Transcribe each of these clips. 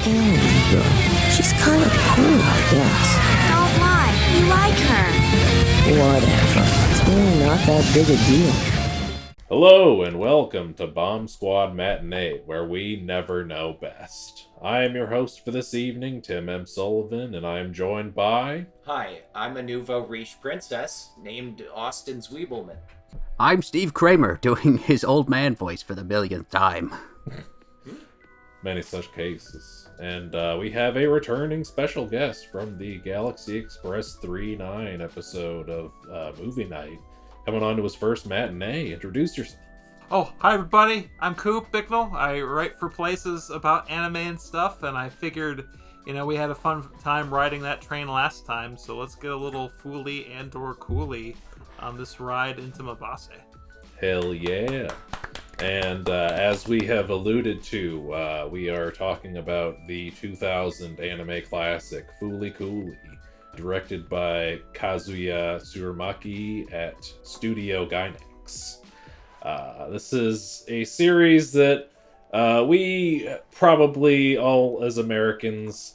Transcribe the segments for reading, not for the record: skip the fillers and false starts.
alien girl. She's kind of cool, I guess. Don't lie, you like her. Whatever. It's really not that big a deal. Hello and welcome to Bomb Squad Matinee, where we never know best. I am your host for this evening, Tim M. Sullivan, and I am joined by... Hi, I'm a nouveau riche princess named Austin Zwiebelman. I'm Steve Kramer, doing his old man voice for the millionth time. Many such cases. And we have a returning special guest from the Galaxy Express 3-9 episode of Movie Night. Coming on to his first matinee. Introduce yourself. Oh, hi everybody. I'm Coop Bicknell. I write for places about anime and stuff, and I figured, we had a fun time riding that train last time, so let's get a little fooly and or cooly on this ride into Mabase. Hell yeah. And as we have alluded to, we are talking about the 2000 anime classic, Fooly Cooly, directed by Kazuya Tsurumaki at Studio Gainax. This is a series that we probably all as Americans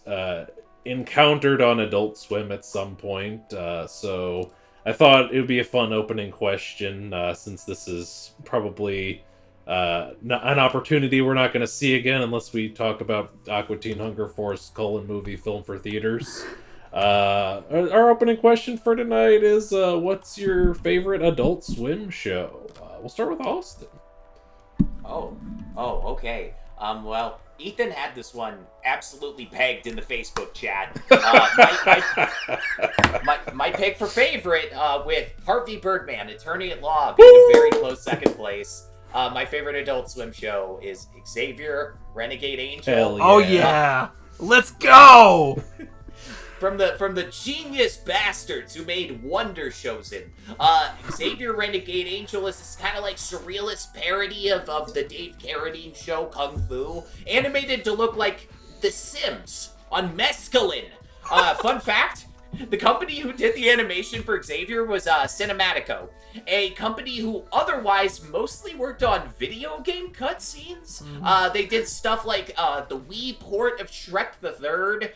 encountered on Adult Swim at some point, so I thought it would be a fun opening question, since this is probably an opportunity we're not going to see again unless we talk about Aqua Teen Hunger Force : movie film for theaters. Our opening question for tonight is, what's your favorite Adult Swim show? We'll start with Austin. Okay. Well, Ethan had this one absolutely pegged in the Facebook chat. My pick for favorite, with Harvey Birdman, Attorney at Law, being a very close second place. My favorite Adult Swim show is Xavier, Renegade Angel. Hell yeah. Oh yeah! Let's go! From the genius bastards who made Wonder Chosen. Xavier Renegade Angel is this kind of like surrealist parody of the Dave Carradine show Kung Fu, animated to look like The Sims on mescaline. Fun fact, the company who did the animation for Xavier was Cinematico, a company who otherwise mostly worked on video game cutscenes. They did stuff like the Wii port of Shrek the Third,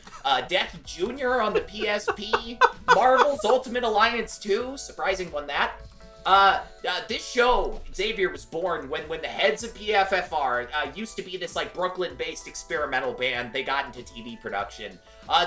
Death Jr. on the PSP, Marvel's Ultimate Alliance 2, surprising one that. This show, Xavier, was born when the heads of PFFR used to be this like Brooklyn-based experimental band. They got into TV production.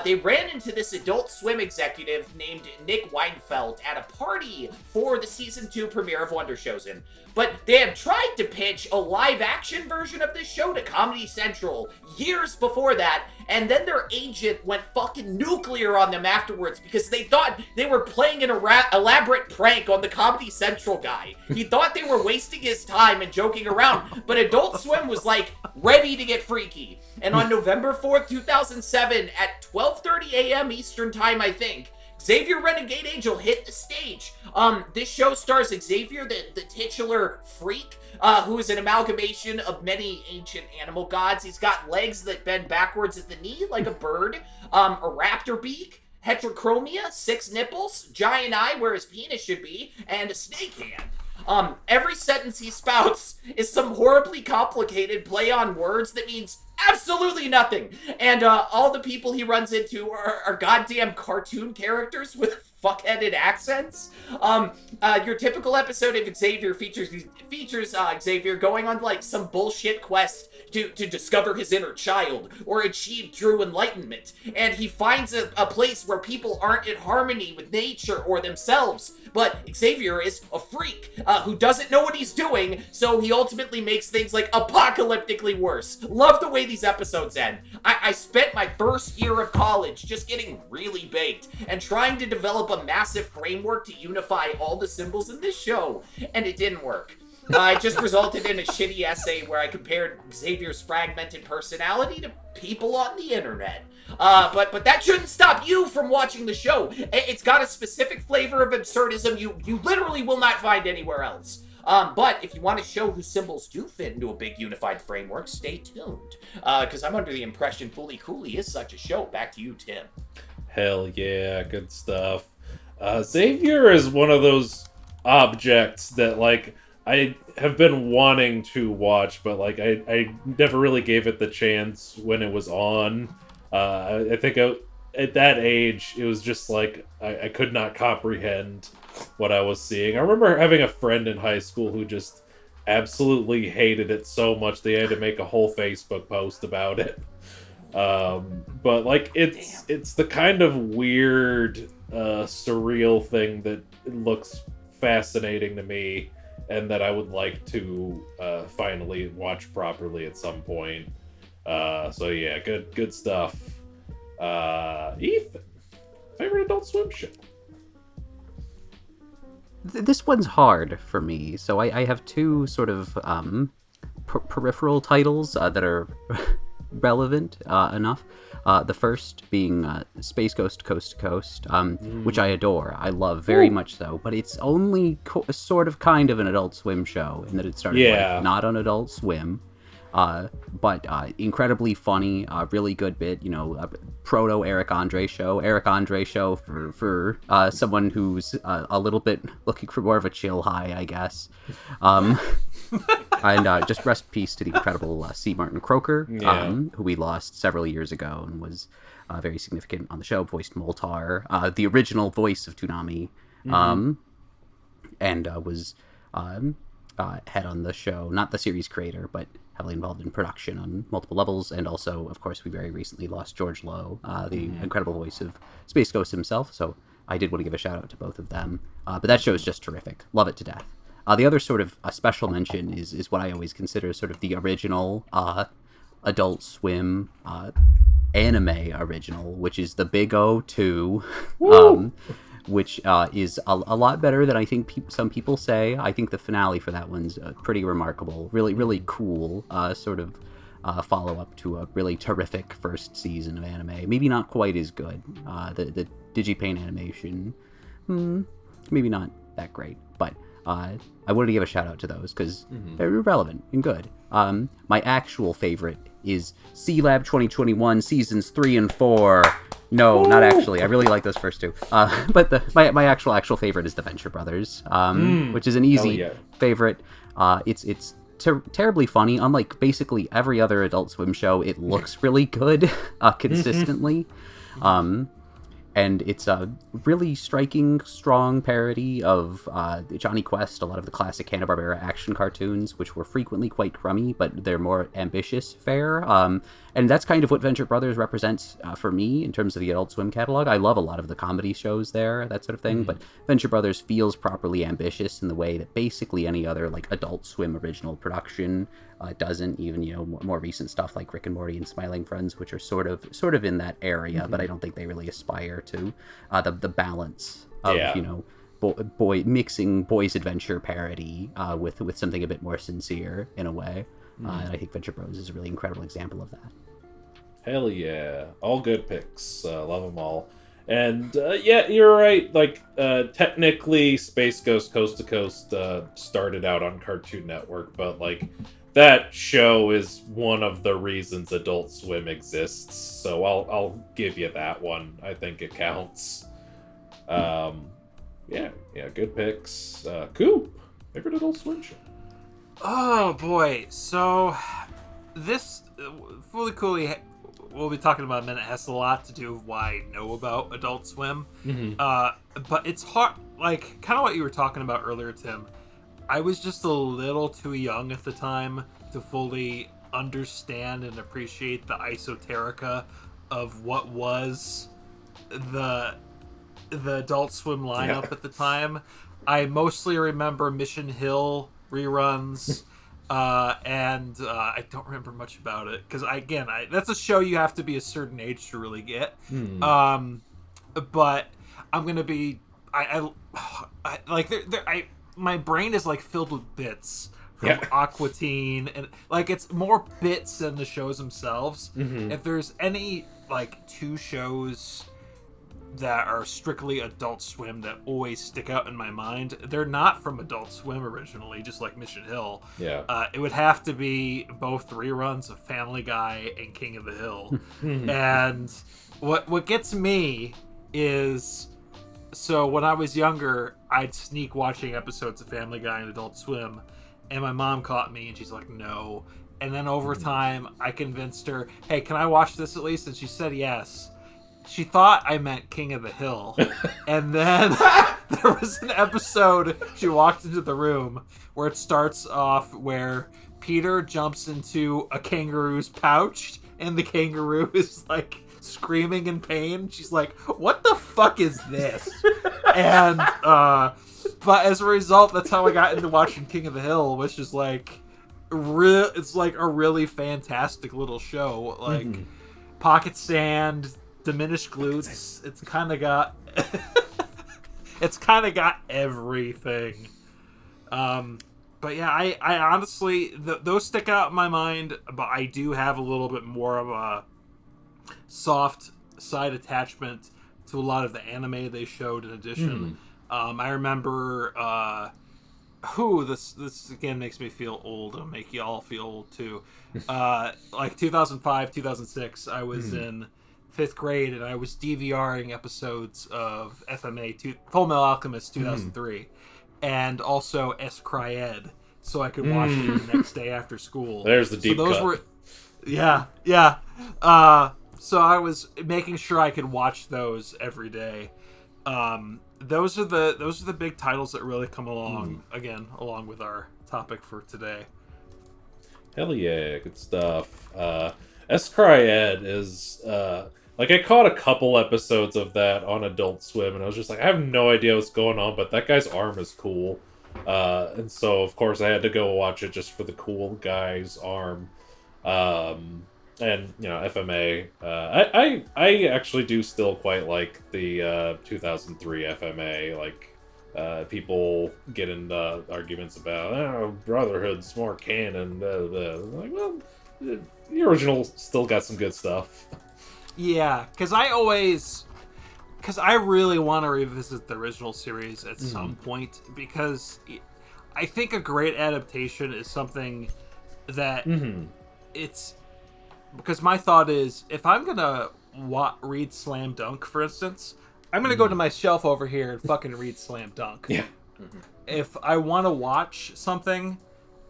They ran into this Adult Swim executive named Nick Weinfeld at a party for the season 2 premiere of Wonder Chosen. But they had tried to pitch a live-action version of this show to Comedy Central years before that, and then their agent went fucking nuclear on them afterwards because they thought they were playing an elaborate prank on the Comedy Central guy. He thought they were wasting his time and joking around, but Adult Swim was like ready to get freaky. And on November 4th, 2007, at 12:30 a.m. Eastern Time, I think, Xavier Renegade Angel hit the stage. This show stars Xavier, the titular freak, who is an amalgamation of many ancient animal gods. He's got legs that bend backwards at the knee like a bird, a raptor beak, heterochromia, 6 nipples, giant eye where his penis should be, and a snake hand. Every sentence he spouts is some horribly complicated play on words that means absolutely nothing. And all the people he runs into are goddamn cartoon characters with fuck-headed accents. Your typical episode of Xavier features Xavier going on like some bullshit quest to discover his inner child or achieve true enlightenment. And he finds a place where people aren't in harmony with nature or themselves. But Xavier is a freak who doesn't know what he's doing, so he ultimately makes things like apocalyptically worse. Love the way these episodes end. I spent my first year of college just getting really baked and trying to develop a massive framework to unify all the symbols in this show, and it didn't work. It just resulted in a shitty essay where I compared Xavier's fragmented personality to people on the internet. But that shouldn't stop you from watching the show. It's got a specific flavor of absurdism you literally will not find anywhere else. But if you want a show whose symbols do fit into a big unified framework, stay tuned. Because I'm under the impression Fooly Cooly is such a show. Back to you, Tim. Hell yeah, good stuff. Xavier is one of those objects that, like, I have been wanting to watch, but like I never really gave it the chance when it was on. I think at that age, it was just like I could not comprehend what I was seeing. I remember having a friend in high school who just absolutely hated it so much they had to make a whole Facebook post about it. But like it's the kind of weird, surreal thing that looks fascinating to me, and that I would like to finally watch properly at some point. So yeah, good stuff. Ethan, favorite Adult Swim show? This one's hard for me, so I have two sort of peripheral titles that are relevant enough. The first being Space Ghost Coast to Coast, which I adore. I love very much so, but it's only sort of kind of an Adult Swim show in that it started like, not on Adult Swim. But incredibly funny, really good bit, proto Eric Andre show. Eric Andre show for someone who's a little bit looking for more of a chill high, I guess. And just rest in peace to the incredible C. Martin Croker, who we lost several years ago and was very significant on the show, voiced Moltar, the original voice of Toonami, and was head on the show, not the series creator, but heavily involved in production on multiple levels. And also, of course, we very recently lost George Lowe, the incredible voice of Space Ghost himself. So I did want to give a shout out to both of them. But that show is just terrific. Love it to death. The other sort of special mention is what I always consider sort of the original Adult Swim anime original, which is the Big O2, which is a lot better than I think some people say. I think the finale for that one's pretty remarkable. Really, really cool sort of follow-up to a really terrific first season of anime. Maybe not quite as good. The Digipain animation, maybe not that great, but I wanted to give a shout-out to those because they're relevant and good. My actual favorite is C-Lab 2021 Seasons 3 and 4. No, not actually. I really like those first two. But my actual favorite is the Venture Brothers, which is an easy favorite. It's terribly funny. Unlike basically every other Adult Swim show, it looks really good consistently. And it's a really striking, strong parody of Johnny Quest, a lot of the classic Hanna-Barbera action cartoons, which were frequently quite crummy, but they're more ambitious fare. And that's kind of what Venture Brothers represents for me in terms of the Adult Swim catalog. I love a lot of the comedy shows there, that sort of thing, but Venture Brothers feels properly ambitious in the way that basically any other like Adult Swim original production doesn't. Even more recent stuff like Rick and Morty and Smiling Friends, which are sort of in that area, but I don't think they really aspire to the balance of boy mixing boys adventure parody with something a bit more sincere in a way. And I think Venture Bros is a really incredible example of that. Hell yeah, all good picks. Love them all. And yeah, you're right. Like technically, Space Ghost Coast to Coast started out on Cartoon Network, but like that show is one of the reasons Adult Swim exists. So I'll give you that one. I think it counts. Yeah, good picks. Coop, favorite Adult Swim show? Oh boy, so this Fully Coolly we'll be talking about in a minute has a lot to do with why I know about Adult Swim. But it's hard, like kind of what you were talking about earlier, Tim. I was just a little too young at the time to fully understand and appreciate the esoterica of what was the Adult Swim lineup at the time. I mostly remember Mission Hill reruns, and I don't remember much about it because that's a show you have to be a certain age to really get. But I'm gonna be my brain is like filled with bits from Aqua Teen, and like it's more bits than the shows themselves. If there's any like two shows that are strictly Adult Swim that always stick out in my mind, they're not from Adult Swim originally, just like Mission Hill. It would have to be both reruns of Family Guy and King of the Hill. And what gets me is So when I was younger, I'd sneak watching episodes of Family Guy and Adult Swim, and my mom caught me, and she's like, no. And then over time, I convinced her, hey, can I watch this at least? And she said yes. She thought I meant King of the Hill. And then there was an episode, she walked into the room, where it starts off where Peter jumps into a kangaroo's pouch, and the kangaroo is like screaming in pain. She's like, what the fuck is this? And but as a result, that's how I got into watching King of the Hill, which is like it's like a really fantastic little show. Like pocket sand, diminished glutes. It's kind of got everything. But yeah, I honestly, those stick out in my mind, but I do have a little bit more of a soft side attachment to a lot of the anime they showed in addition. I remember, this again makes me feel old. It'll make you all feel old too. Like 2005, 2006, I was in 5th grade and I was DVRing episodes of FMA, Full Metal Alchemist 2003, and also S. Cryed, so I could watch it the next day after school. There's the deep cut. Yeah. So I was making sure I could watch those every day. Those are the big titles that really come along again, along with our topic for today. Hell yeah, good stuff. S. Cryed is like, I caught a couple episodes of that on Adult Swim, and I was just like, I have no idea what's going on, but that guy's arm is cool. And so of course I had to go watch it just for the cool guy's arm. And you know, FMA. I actually do still quite like the 2003 FMA. Like, people get into arguments about Brotherhood's more canon. Like, well, the original still got some good stuff. Yeah, because I really want to revisit the original series at some point, because I think a great adaptation is something that it's. Because my thought is, if I'm gonna read Slam Dunk, for instance, I'm gonna go to my shelf over here and fucking read Slam Dunk. Yeah. If I want to watch something,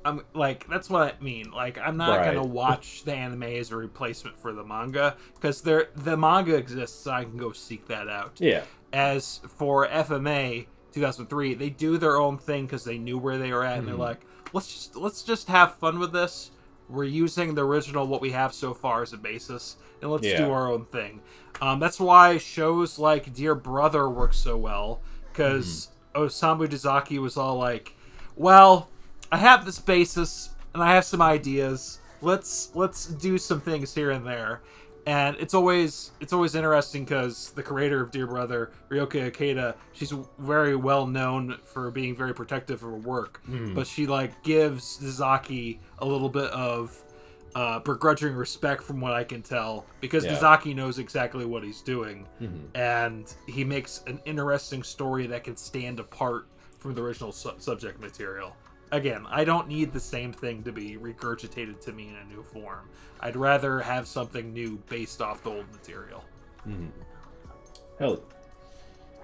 I'm like, that's what I mean. Like, I'm not gonna watch the anime as a replacement for the manga, because the manga exists, so I can go seek that out. Yeah. As for FMA 2003, they do their own thing because they knew where they were at, and they're like, let's just have fun with this. We're using the original, what we have so far, as a basis, and let's do our own thing. That's why shows like Dear Brother work so well, because Osamu Dezaki was all like, well, I have this basis, and I have some ideas. Let's do some things here and there. And it's always interesting because the creator of Dear Brother, Ryoka Ikeda, she's very well known for being very protective of her work, but she like gives Dezaki a little bit of begrudging respect, from what I can tell, because Dezaki knows exactly what he's doing, and he makes an interesting story that can stand apart from the original subject material. Again, I don't need the same thing to be regurgitated to me in a new form. I'd rather have something new based off the old material. Hell.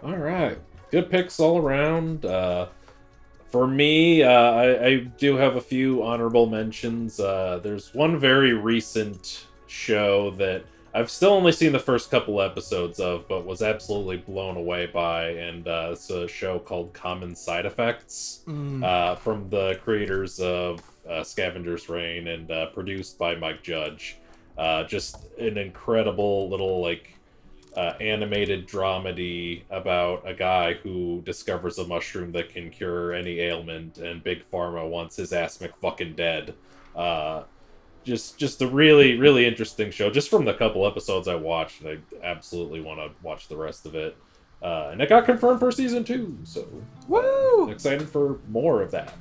All right. Good picks all around. For me, I do have a few honorable mentions. There's one very recent show that I've still only seen the first couple episodes of, but was absolutely blown away by, and it's a show called Common Side Effects, from the creators of Scavenger's Reign, and produced by Mike Judge. Just an incredible little, like, animated dramedy about a guy who discovers a mushroom that can cure any ailment, and Big Pharma wants his ass McFucking dead. Just a really, really interesting show. Just from the couple episodes I watched, I absolutely want to watch the rest of it. And it got confirmed for season 2, so woo! I'm excited for more of that.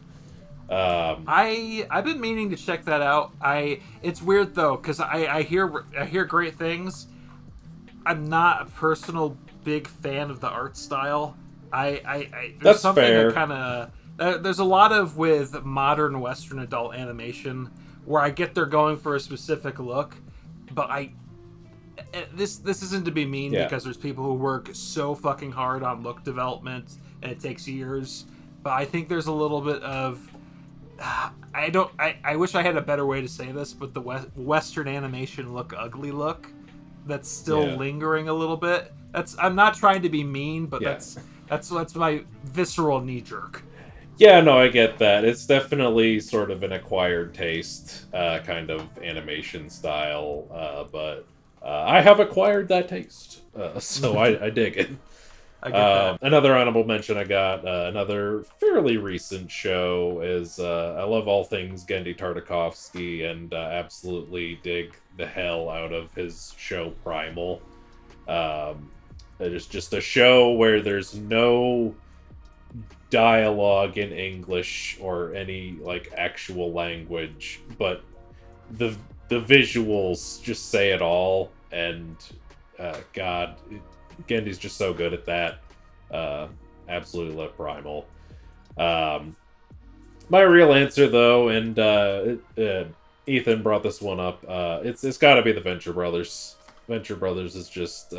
I've been meaning to check that out. It's weird though, because I hear great things. I'm not a personal big fan of the art style. There's That's something fair. that kind of there's a lot of with modern Western adult animation where I get they're going for a specific look, but this isn't to be mean, Yeah. because there's people who work so fucking hard on look development and it takes years, but I think there's a little bit of I wish I had a better way to say this, but the Western animation look ugly look that's still lingering a little bit. I'm not trying to be mean, but that's my visceral knee jerk. Yeah, no, I get that. It's definitely sort of an acquired taste kind of animation style, but I have acquired that taste, so I dig it. I get that. Another honorable mention I got, another fairly recent show is, I love all things Genndy Tartakovsky, and absolutely dig the hell out of his show Primal. It is just a show where there's no dialogue in English or any like actual language, but the visuals just say it all, and God, Gendy's just so good at that. Absolutely love Primal. My real answer though, and Ethan brought this one up, it's got to be the Venture Brothers. Venture Brothers is just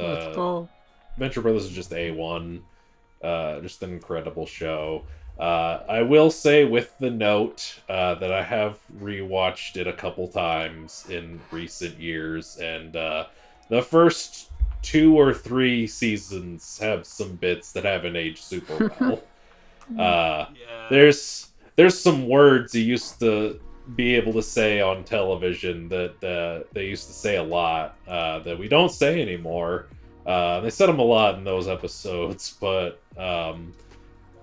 Venture Brothers is just A1. Just an incredible show. I will say, with the note, that I have rewatched it a couple times in recent years, and the first 2 or 3 seasons have some bits that haven't aged super well. There's some words you used to be able to say on television that they used to say a lot that we don't say anymore. They said them a lot in those episodes, but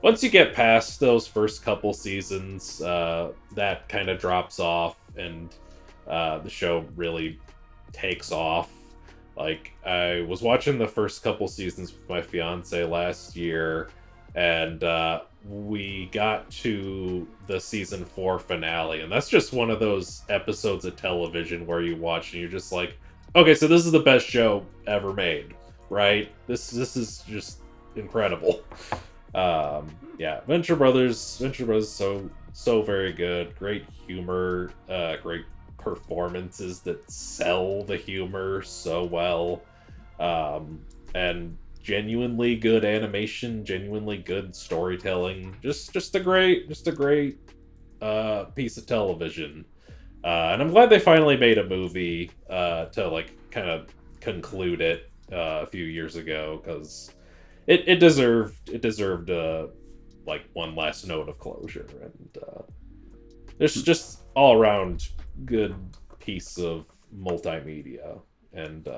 once you get past those first couple seasons, that kind of drops off, and the show really takes off. Like, I was watching the first couple seasons with my fiance last year, and we got to the season 4 finale, and that's just one of those episodes of television where you watch and you're just like, okay, so this is the best show ever made. Right? This is just incredible. Venture Brothers so very good. Great humor, great performances that sell the humor so well. And genuinely good animation, genuinely good storytelling. Just a great piece of television. And I'm glad they finally made a movie to like kind of conclude it a few years ago, because it deserved like one last note of closure, and it's just all around good piece of multimedia. And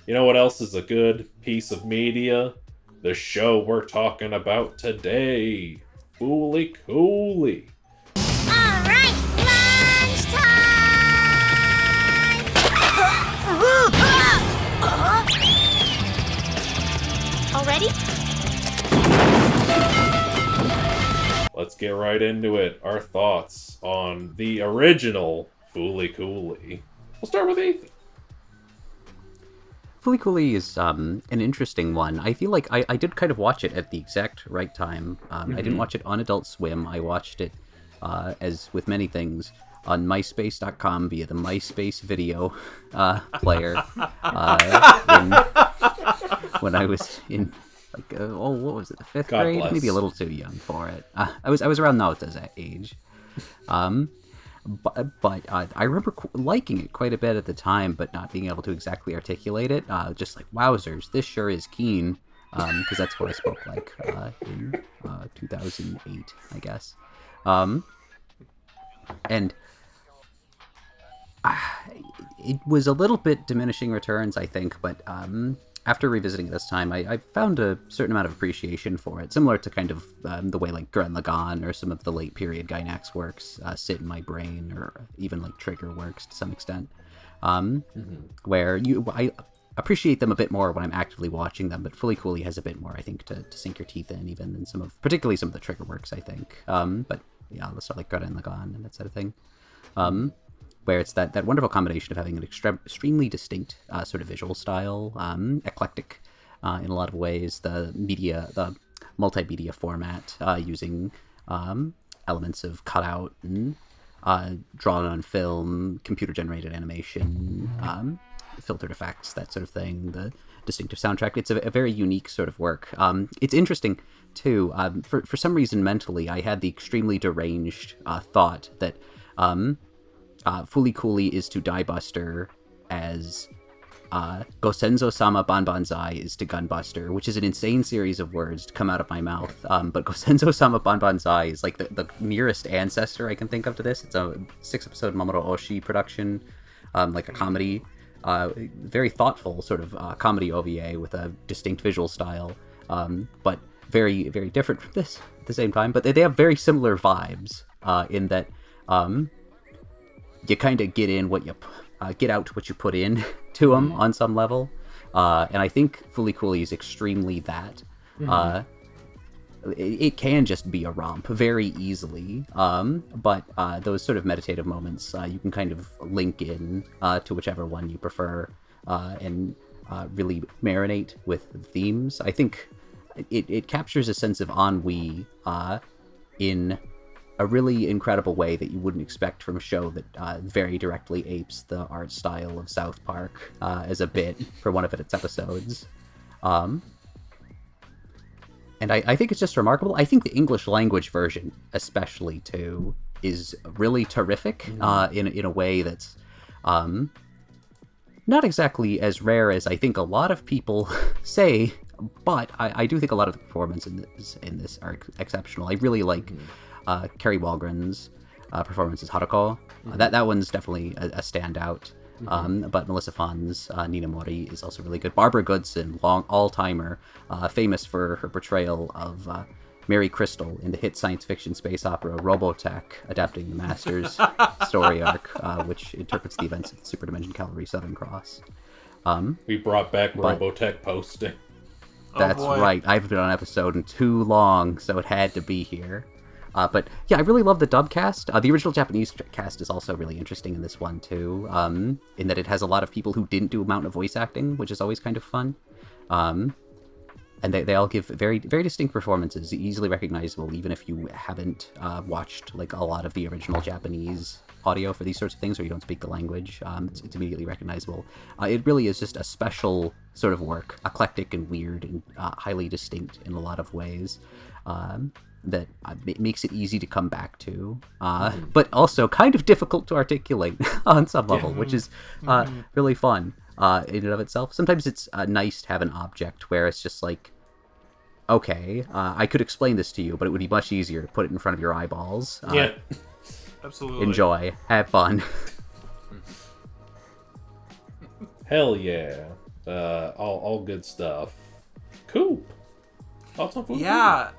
you know what else is a good piece of media? The show we're talking about today, Fooly Cooly. All right, lunchtime! Already? Let's get right into it. Our thoughts on the original Fooly Cooly. We'll start with Ethan. Fooly Cooly is an interesting one. I feel like I did kind of watch it at the exact right time. I didn't watch it on Adult Swim. I watched it, as with many things, on MySpace.com via the MySpace video player when I was in, like, what was it, the 5th God grade? bless. Maybe a little too young for it. I was around Naota's age. But I remember liking it quite a bit at the time, but not being able to exactly articulate it. Just like, wowzers, this sure is keen, because that's what I spoke like in 2008, I guess. And it was a little bit diminishing returns, I think, but after revisiting it this time, I found a certain amount of appreciation for it, similar to kind of the way like Gurren Lagann or some of the late period Gainax works sit in my brain, or even like Trigger works to some extent, where I appreciate them a bit more when I'm actively watching them, but Fooly Cooly has a bit more, I think, to sink your teeth in, even than particularly some of the Trigger works, I think. But yeah, let's start like Gurren Lagann and that sort of thing. Where it's that wonderful combination of having an extremely distinct sort of visual style, eclectic in a lot of ways, the multimedia format, using elements of cutout and drawn on film, computer-generated animation, filtered effects, that sort of thing, the distinctive soundtrack. It's a very unique sort of work. It's interesting, too. For some reason, mentally, I had the extremely deranged thought that Fooly Cooly is to Die Buster as Gosenzo-sama Banbanzai is to Gunbuster, which is an insane series of words to come out of my mouth. But Gosenzo-sama Banbanzai is like the nearest ancestor I can think of to this. It's a 6-episode Mamoru Oshii production, like a comedy, very thoughtful sort of comedy OVA with a distinct visual style, but very, very different from this at the same time. But they have very similar vibes in that you kind of get in what you get out what you put in to them on some level, and I think Fooly Cooly is extremely that. It can just be a romp very easily, but those sort of meditative moments you can kind of link in to whichever one you prefer, and really marinate with the themes. I think it captures a sense of ennui in a really incredible way that you wouldn't expect from a show that very directly apes the art style of South Park as a bit for one of its episodes. And I think it's just remarkable. I think the English language version, especially, too, is really terrific in a way that's not exactly as rare as I think a lot of people say, but I do think a lot of the performances in this are exceptional. I really like Kerry Walgren's performance as Haruko. That one's definitely a standout. But Melissa Fahn's Nina Mori is also really good. Barbara Goodson, all-timer, famous for her portrayal of Mary Crystal in the hit science fiction space opera Robotech, adapting the Masters story arc, which interprets the events of the Super Dimension Cavalry Southern Cross. We brought back Robotech posting. That's right. I haven't been on an episode in too long, so it had to be here. But yeah, I really love the dub cast. The original Japanese cast is also really interesting in this one too, in that it has a lot of people who didn't do a mountain of voice acting, which is always kind of fun. And they all give very, very distinct performances, easily recognizable, even if you haven't watched like a lot of the original Japanese audio for these sorts of things, or you don't speak the language. It's immediately recognizable. It really is just a special sort of work, eclectic and weird and highly distinct in a lot of ways. That makes it easy to come back to, but also kind of difficult to articulate on some level, which is really fun in and of itself. Sometimes it's nice to have an object where it's just like, okay, I could explain this to you, but it would be much easier to put it in front of your eyeballs. Yeah, absolutely. Enjoy, have fun. Hell yeah. All good stuff. Coop. Thoughts on Fooly Yeah.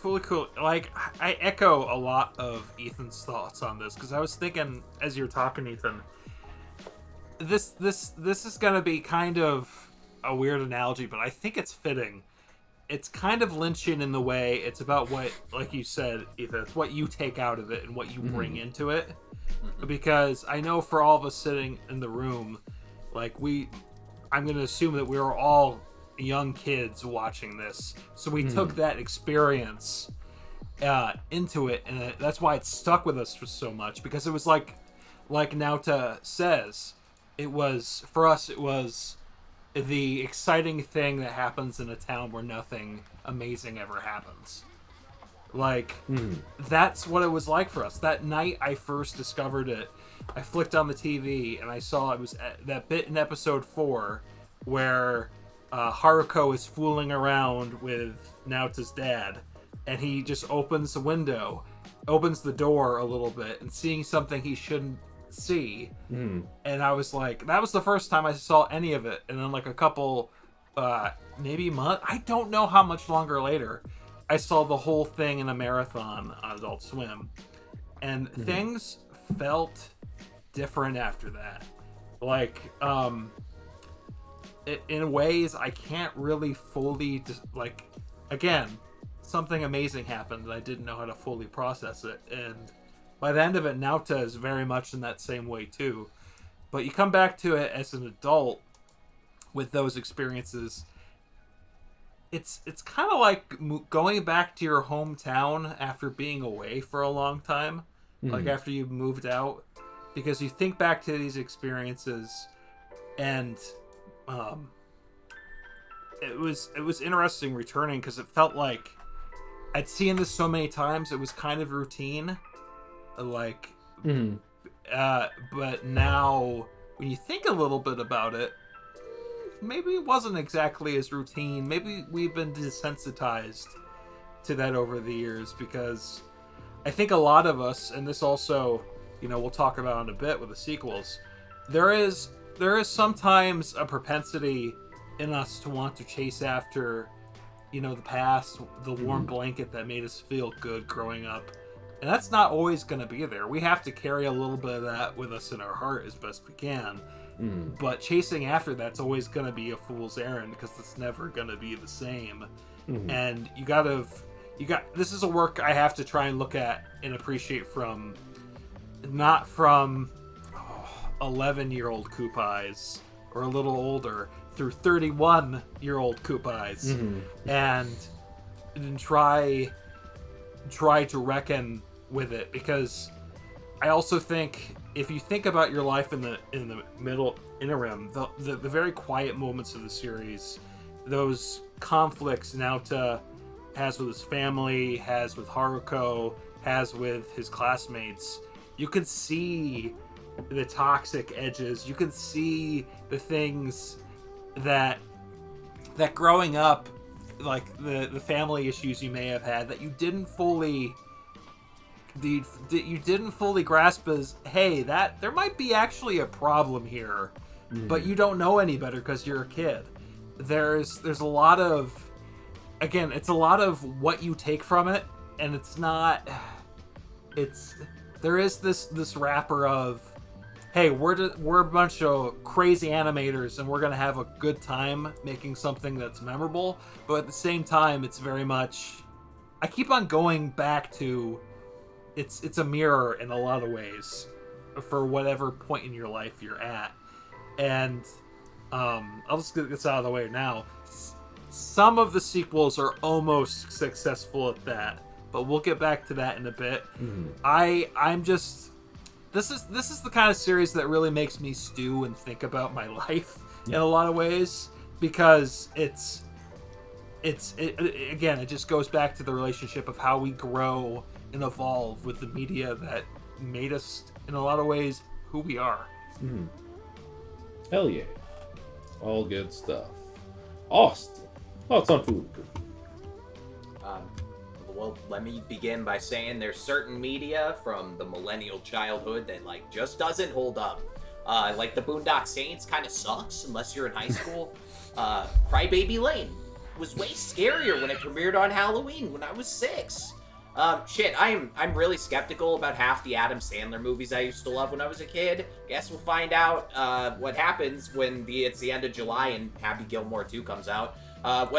Fooly Cooly. Like, I echo a lot of Ethan's thoughts on this, because I was thinking as you were talking, Ethan, this is gonna be kind of a weird analogy, but I think it's fitting. It's kind of Lynchian in the way it's about what, like you said, Ethan, it's what you take out of it and what you bring into it. Because I know for all of us sitting in the room, like I'm gonna assume that we were all young kids watching this, so we took that experience into it, and that's why it stuck with us for so much, because it was like Nauta says, it was the exciting thing that happens in a town where nothing amazing ever happens. Like, that's what it was like for us. That night I first discovered it, I flicked on the TV and I saw it was that bit in episode 4 where Haruko is fooling around with Naota's dad, and he just opens the door a little bit, and seeing something he shouldn't see. And I was like, that was the first time I saw any of it. And then like a couple, maybe month, I don't know how much longer later, I saw the whole thing in a marathon on Adult Swim. And things felt different after that. Like, in ways I can't really fully again, something amazing happened and I didn't know how to fully process it, and by the end of it, Naota is very much in that same way too. But you come back to it as an adult with those experiences, it's kind of like going back to your hometown after being away for a long time, like after you've moved out, because you think back to these experiences and it was interesting returning because it felt like I'd seen this so many times. It was kind of routine, like, but now when you think a little bit about it, maybe it wasn't exactly as routine. Maybe we've been desensitized to that over the years, because I think a lot of us, and this also, we'll talk about in a bit with the sequels, there is sometimes a propensity in us to want to chase after, the past, the warm blanket that made us feel good growing up. And that's not always going to be there. We have to carry a little bit of that with us in our heart as best we can. But chasing after that's always going to be a fool's errand, because it's never going to be the same. And this is a work I have to try and look at and appreciate not from 11-year-old Coop eyes, or a little older, through 31-year-old Coop eyes, and try to reckon with it, because I also think if you think about your life in the middle interim, the very quiet moments of the series, those conflicts Naota has with his family, has with Haruko, has with his classmates, you can see the toxic edges. You can see the things that growing up, like the family issues you may have had that you didn't fully grasp as, hey, that there might be actually a problem here, but you don't know any better because you're a kid. There's a lot of, again, it's a lot of what you take from it, and there is this wrapper of, hey, we're a bunch of crazy animators and we're gonna have a good time making something that's memorable, but at the same time, it's very much, I keep on going back to, it's a mirror in a lot of ways for whatever point in your life you're at. And I'll just get this out of the way now. Some of the sequels are almost successful at that, but we'll get back to that in a bit. I'm just, this is the kind of series that really makes me stew and think about my life in a lot of ways, because it just goes back to the relationship of how we grow and evolve with the media that made us, in a lot of ways, who we are. Hell yeah. All good stuff. Austin, thoughts on food? Well, let me begin by saying there's certain media from the millennial childhood that, like, just doesn't hold up. Like the Boondock Saints kind of sucks unless you're in high school. Crybaby Lane was way scarier when it premiered on Halloween when I was 6. I'm really skeptical about half the Adam Sandler movies I used to love when I was a kid. Guess we'll find out what happens when it's the end of July and Happy Gilmore 2 comes out.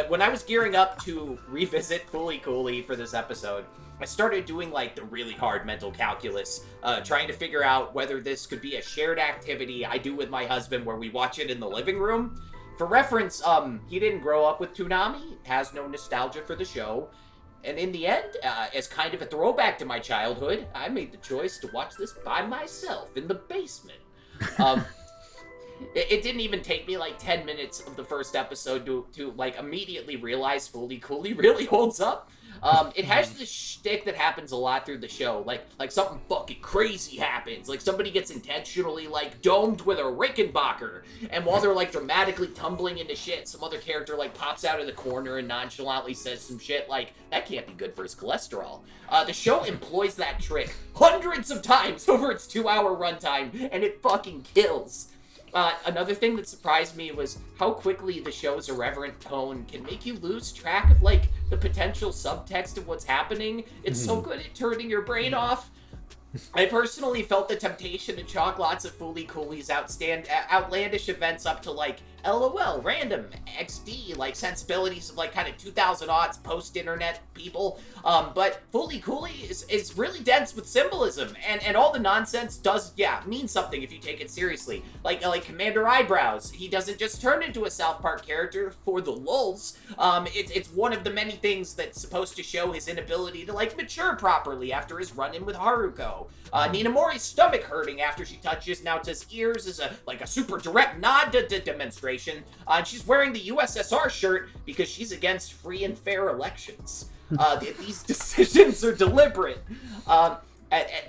When I was gearing up to revisit Fooly Cooly for this episode, I started doing, like, the really hard mental calculus, trying to figure out whether this could be a shared activity I do with my husband where we watch it in the living room. For reference, he didn't grow up with Toonami, has no nostalgia for the show, and in the end, as kind of a throwback to my childhood, I made the choice to watch this by myself in the basement. It didn't even take me like 10 minutes of the first episode to like immediately realize Fooly Cooly really holds up. It has this shtick that happens a lot through the show, like something fucking crazy happens, like somebody gets intentionally like domed with a Rickenbacker, and while they're like dramatically tumbling into shit, some other character like pops out of the corner and nonchalantly says some shit like, that can't be good for his cholesterol. The show employs that trick hundreds of times over its 2-hour runtime, and it fucking kills. Another thing that surprised me was how quickly the show's irreverent tone can make you lose track of, like, the potential subtext of what's happening. It's so good at turning your brain off. I personally felt the temptation to chalk lots of Fooly Cooly's outlandish events up to, like, LOL, random, XD, like sensibilities of like kind of 2000 odds post-internet people. But Fooly Cooly is really dense with symbolism, and all the nonsense does, mean something if you take it seriously. Like Commander Eyebrows, he doesn't just turn into a South Park character for the lulz. It's one of the many things that's supposed to show his inability to like mature properly after his run-in with Haruko. Nina Mori's stomach hurting after she touches Naota's ears is a super direct nod to demonstration. And she's wearing the USSR shirt because she's against free and fair elections. These decisions are deliberate.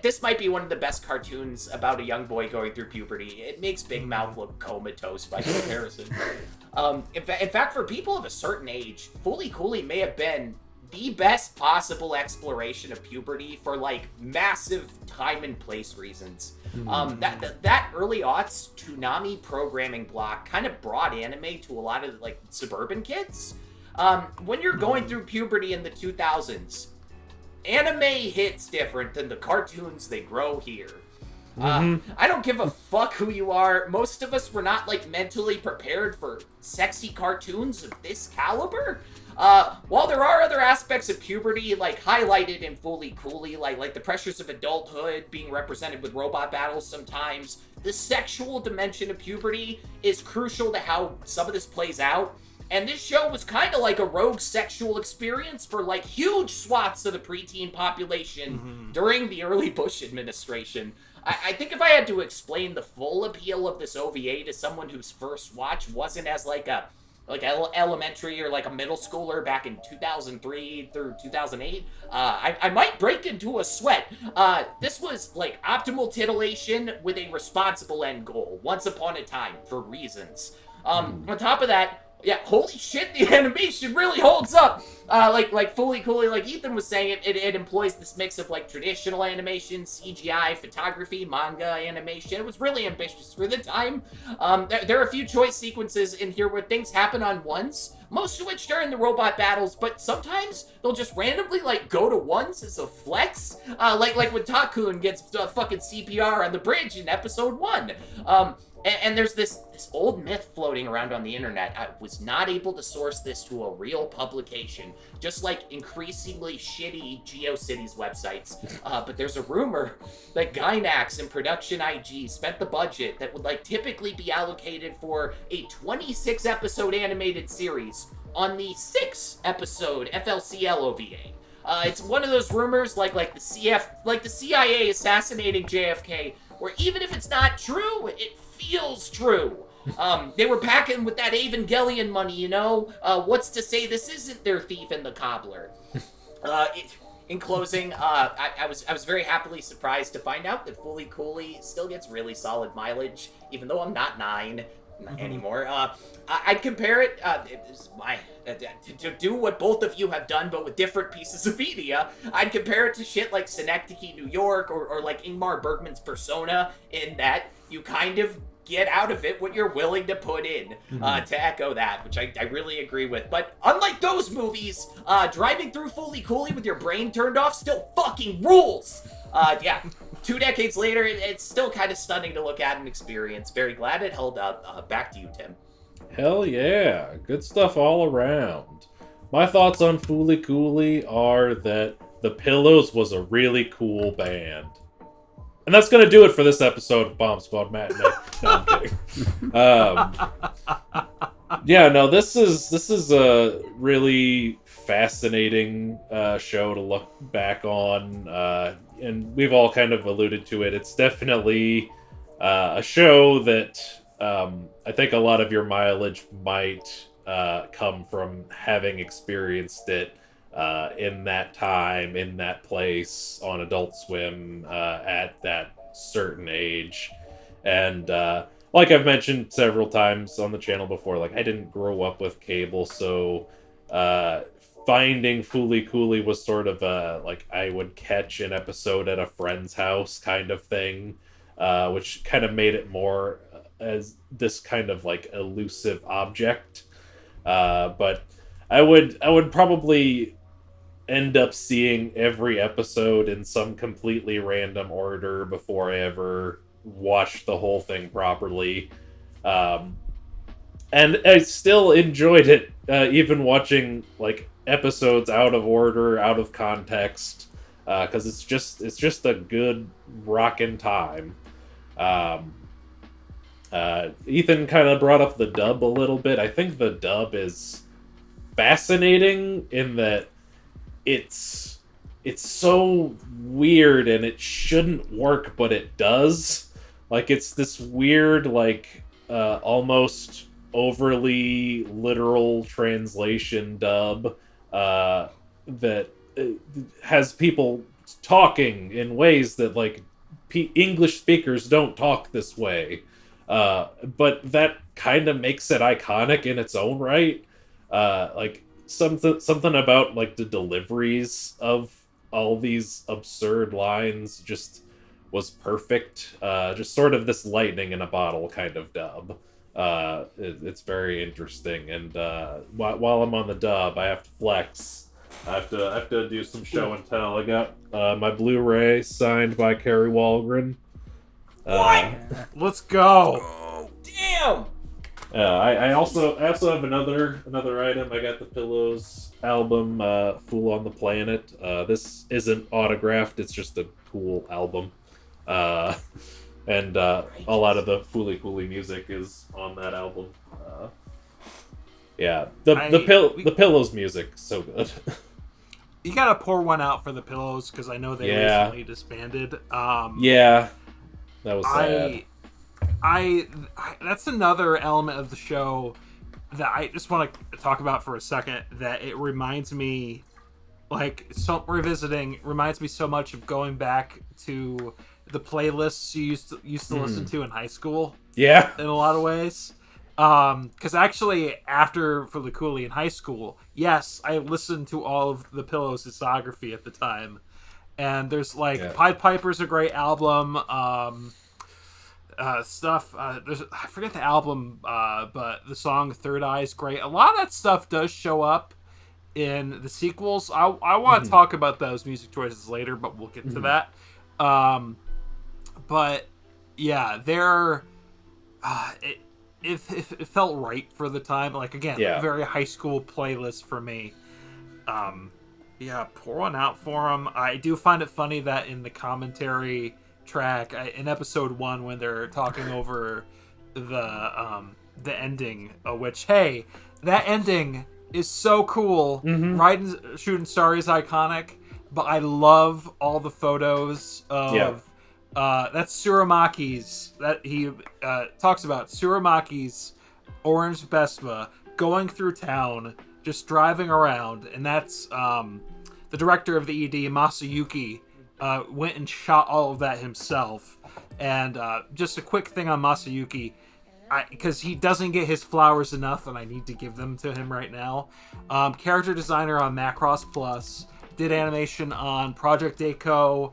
This might be one of the best cartoons about a young boy going through puberty. It makes Big Mouth look comatose by comparison. In fact, for people of a certain age, Fooly Cooly may have been the best possible exploration of puberty for like massive time and place reasons. That early aughts Toonami programming block kind of brought anime to a lot of like suburban kids. When you're going through puberty in the 2000s, anime hits different than the cartoons they grow here. I don't give a fuck who you are. Most of us were not like mentally prepared for sexy cartoons of this caliber. While there are other aspects of puberty, like highlighted in Fooly Cooly, like the pressures of adulthood being represented with robot battles sometimes, the sexual dimension of puberty is crucial to how some of this plays out. And this show was kind of like a rogue sexual experience for like huge swaths of the preteen population during the early Bush administration. I think if I had to explain the full appeal of this OVA to someone whose first watch wasn't as like elementary or like a middle schooler back in 2003 through 2008, I might break into a sweat. This was like optimal titillation with a responsible end goal, once upon a time, for reasons. On top of that, holy shit, the animation really holds up. Like Fooly Cooly, like Ethan was saying, it employs this mix of like traditional animation, CGI, photography, manga animation. It was really ambitious for the time. There are a few choice sequences in here where things happen on ones, most of which during the robot battles, but sometimes they'll just randomly like go to ones as a flex. Like when Takun gets fucking CPR on the bridge in episode 1. And there's this old myth floating around on the internet. I was not able to source this to a real publication, just like increasingly shitty GeoCities websites. But there's a rumor that Gainax and Production IG spent the budget that would like typically be allocated for a 26-episode animated series on the 6-episode FLCL OVA. It's one of those rumors like the CIA assassinating JFK, where even if it's not true, it feels true. They were packing with that Evangelion money, you know? What's to say this isn't their thief and the cobbler? In closing, I was very happily surprised to find out that Fooly Cooly still gets really solid mileage, even though I'm not 9 anymore. I'd compare it to do what both of you have done, but with different pieces of media. I'd compare it to shit like Synecdoche, New York, or like Ingmar Bergman's Persona, in that you kind of get out of it what you're willing to put in, to echo that, which I really agree with. But unlike those movies, driving through Fooly Cooly with your brain turned off still fucking rules! 2 decades later, it's still kind of stunning to look at and experience. Very glad it held up. Back to you, Tim. Hell yeah, good stuff all around. My thoughts on Fooly Cooly are that The Pillows was a really cool band. And that's going to do it for this episode of Bomb Squad Matinee. No, I'm kidding. This is a really fascinating show to look back on. And we've all kind of alluded to it. It's definitely a show that I think a lot of your mileage might come from having experienced it in that time, in that place, on Adult Swim, at that certain age. And like I've mentioned several times on the channel before, like I didn't grow up with cable, so finding Fooly Cooly was sort of like I would catch an episode at a friend's house kind of thing, which kind of made it more as this kind of like elusive object. But I would probably end up seeing every episode in some completely random order before I ever watched the whole thing properly. and I still enjoyed it, even watching like episodes out of order, out of context, because it's just a good rockin' time. Ethan kind of brought up the dub a little bit. I think the dub is fascinating in that it's so weird and it shouldn't work, but it does. Like, it's this weird, like, almost overly literal translation dub that has people talking in ways that, like, English speakers don't talk this way. But that kind of makes it iconic in its own right. Like, something about, like, the deliveries of all these absurd lines just was perfect. Just sort of this lightning in a bottle kind of dub. It's very interesting. And while I'm on the dub, I have to flex. I have to do some show and tell. I got my Blu-ray signed by Kerry Walgren. What? Let's go. Damn. I also have another item. I got the Pillows album, Fool on the Planet. This isn't autographed. It's just a cool album. And a lot of the Fooly Cooly music is on that album. Yeah, the Pillows music, so good. You gotta pour one out for the Pillows, because I know they recently disbanded. Yeah, that was sad. I that's another element of the show that I just want to talk about for a second, that it reminds me, like, revisiting reminds me so much of going back to the playlists you used to listen to in high school. Yeah, in a lot of ways. Because actually, after For the Coolie in high school, yes, I listened to all of the Pillows discography at the time, and there's like Pied Piper's a great album. Stuff. I forget the album, but the song Third Eye is great. A lot of that stuff does show up in the sequels. I want to talk about those music choices later, but we'll get to that. But yeah, it felt right for the time. Like, again, very high school playlist for me. Pour one out for them. I do find it funny that in the commentary track in episode 1, when they're talking over the ending, which, hey, that ending is so cool. Riding Shooting Star is iconic, but I love all the photos of that's Suramaki's, that he talks about Suramaki's orange Vespa going through town, just driving around, and that's the director of the ED, Masayuki, went and shot all of that himself. And just a quick thing on Masayuki, because he doesn't get his flowers enough, and I need to give them to him right now. Character designer on Macross Plus, did animation on Project Echo,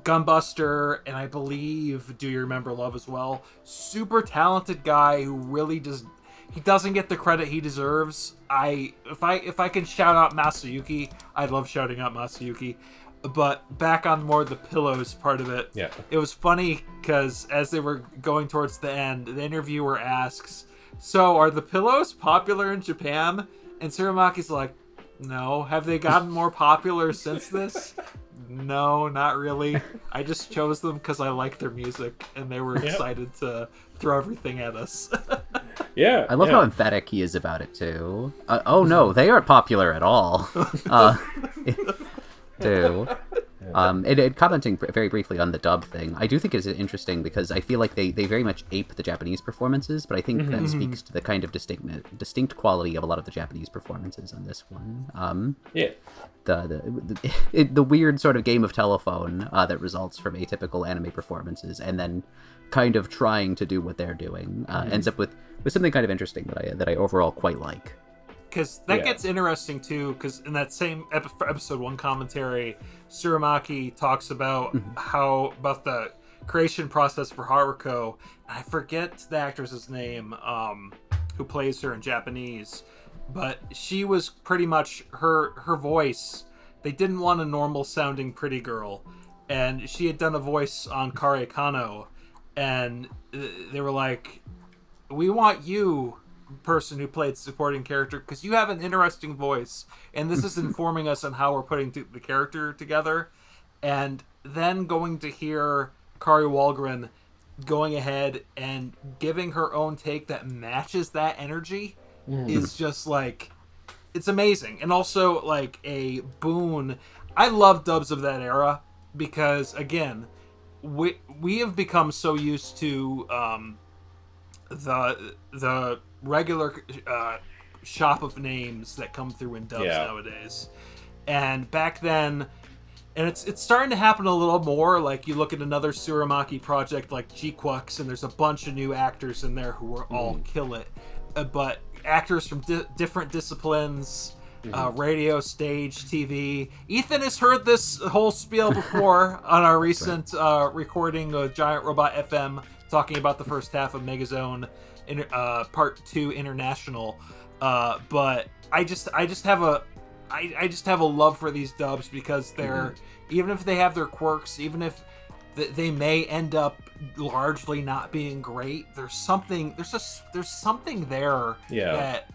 Gunbuster, and I believe Do You Remember Love as well. Super talented guy who really doesn't get the credit he deserves. If I can shout out Masayuki, I'd love shouting out Masayuki. But back on more the Pillows part of it, it was funny because as they were going towards the end, the interviewer asks, "So are the Pillows popular in Japan?" And Suramaki's like, "No. Have they gotten more popular since this?" "No, not really. I just chose them because I like their music, and they were excited to throw everything at us." I love how emphatic he is about it too. Oh no, they aren't popular at all. And commenting very briefly on the dub thing, I do think it's interesting because I feel like they very much ape the Japanese performances, but I think that speaks to the kind of distinct quality of a lot of the Japanese performances on this one. The weird sort of game of telephone that results from atypical anime performances, and then kind of trying to do what they're doing, ends up with something kind of interesting that I overall quite like. Because that gets interesting too, because in that same episode 1 commentary, Suramaki talks about about the creation process for Haruko. I forget the actress's name who plays her in Japanese, but she was pretty much her voice. They didn't want a normal sounding pretty girl, and she had done a voice on Kare Kano, and they were like, we want you, person who played supporting character, because you have an interesting voice, and this is informing us on how we're putting the character together. And then going to hear Kari Walgren going ahead and giving her own take that matches that energy is just like, it's amazing. And also like a boon. I love dubs of that era because, again, we have become so used to the regular shop of names that come through in dubs nowadays. And back then, and it's starting to happen a little more. Like, you look at another Suramaki project like G-Quux, and there's a bunch of new actors in there who are all kill it. But actors from different disciplines, radio, stage, TV. Ethan has heard this whole spiel before on our recent recording of Giant Robot FM, talking about the first half of Megazone Part 2 International. But I just have a love for these dubs because they're, even if they have their quirks, even if they may end up largely not being great, there's something there that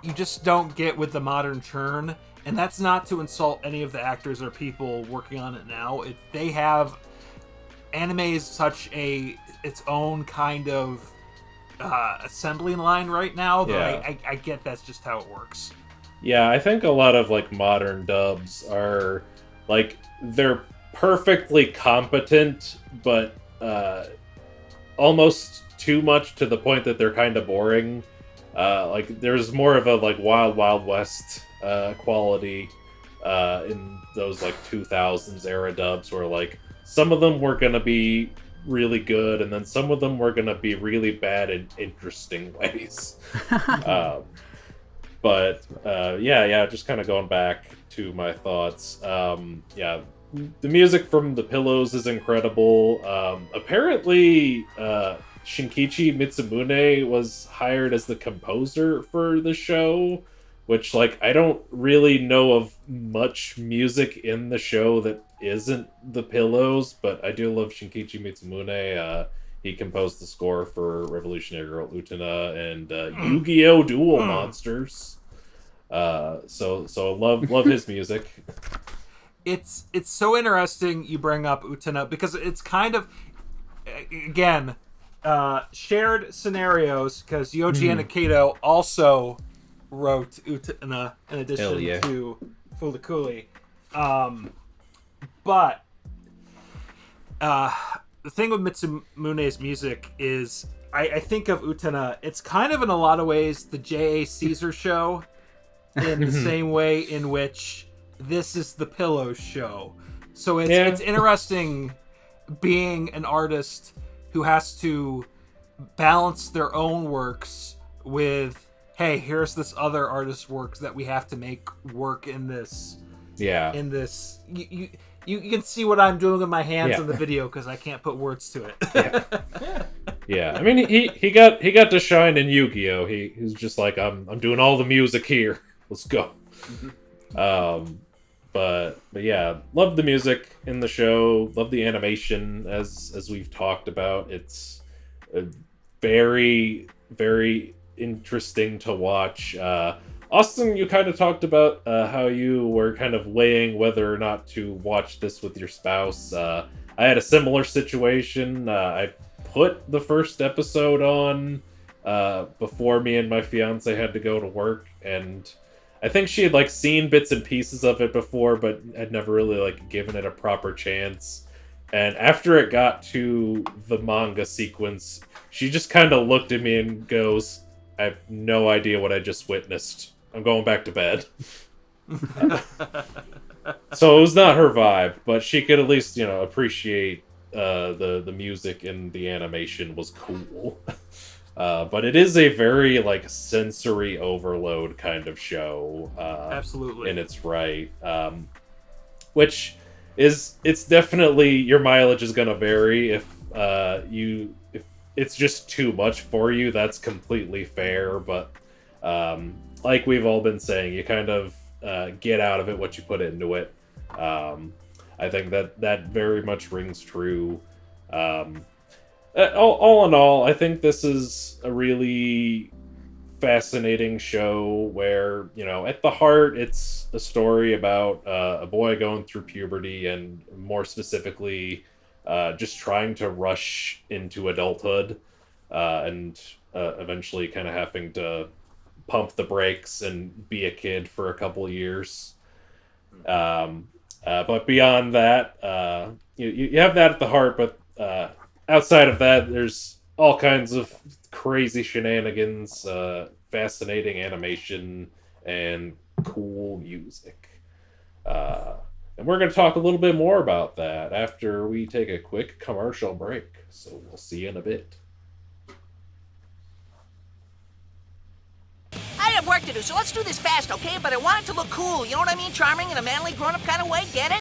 you just don't get with the modern churn. And that's not to insult any of the actors or people working on it now. Anime is such its own kind of assembly line right now that I get that's just how it works. Yeah, I think a lot of like modern dubs are like, they're perfectly competent, but almost too much to the point that they're kind of boring. Like, there's more of a like Wild Wild West quality in those like 2000s era dubs, where like some of them were gonna be really good, and then some of them were gonna be really bad in interesting ways. But just kind of going back to my thoughts. The music from The Pillows is incredible. Apparently, Shinkichi Mitsumune was hired as the composer for the show, which, like, I don't really know of much music in the show that isn't The Pillows, but I do love Shinkichi Mitsumune. He composed the score for Revolutionary Girl Utena and Yu-Gi-Oh! Duel Monsters. So love his music. It's so interesting you bring up Utena, because it's kind of, again, shared scenarios, because Yoji Anakato also wrote Utena in addition to Fulikuli. But the thing with Mitsumune's music is, I think of Utena, it's kind of in a lot of ways the J.A. Caesar show, in the same way in which this is the Pillows show. So it's interesting being an artist who has to balance their own works with, hey, here's this other artist's works that we have to make work in this. Yeah. In this, you can see what I'm doing with my hands in the video because I can't put words to it. Yeah. I mean, he got to shine in Yu-Gi-Oh. He's just like, I'm doing all the music here. Let's go. But yeah, love the music in the show. Love the animation, as we've talked about. It's very, very interesting to watch. Austin, you kind of talked about how you were kind of weighing whether or not to watch this with your spouse. I had a similar situation. I put the first episode on before me and my fiance had to go to work, and I think she had like seen bits and pieces of it before, but had never really like given it a proper chance. And after it got to the manga sequence, she just kind of looked at me and goes, "I have no idea what I just witnessed. I'm going back to bed." So it was not her vibe, but she could at least, appreciate the music, and the animation was cool. But it is a very like sensory overload kind of show. Absolutely. In its right. Which it's definitely, your mileage is gonna vary. If it's just too much for you, that's completely fair. But like we've all been saying, you kind of get out of it what you put into it. I think that very much rings true. all in all, I think this is a really fascinating show where, at the heart, it's a story about a boy going through puberty and more specifically, just trying to rush into adulthood and eventually kind of having to pump the brakes and be a kid for a couple of years. But beyond that, you have that at the heart, but outside of that, there's all kinds of crazy shenanigans, fascinating animation, and cool music. And we're going to talk a little bit more about that after we take a quick commercial break. So we'll see you in a bit. I have work to do, so let's do this fast, okay? But I want it to look cool, you know what I mean? Charming in a manly, grown-up kind of way, get it?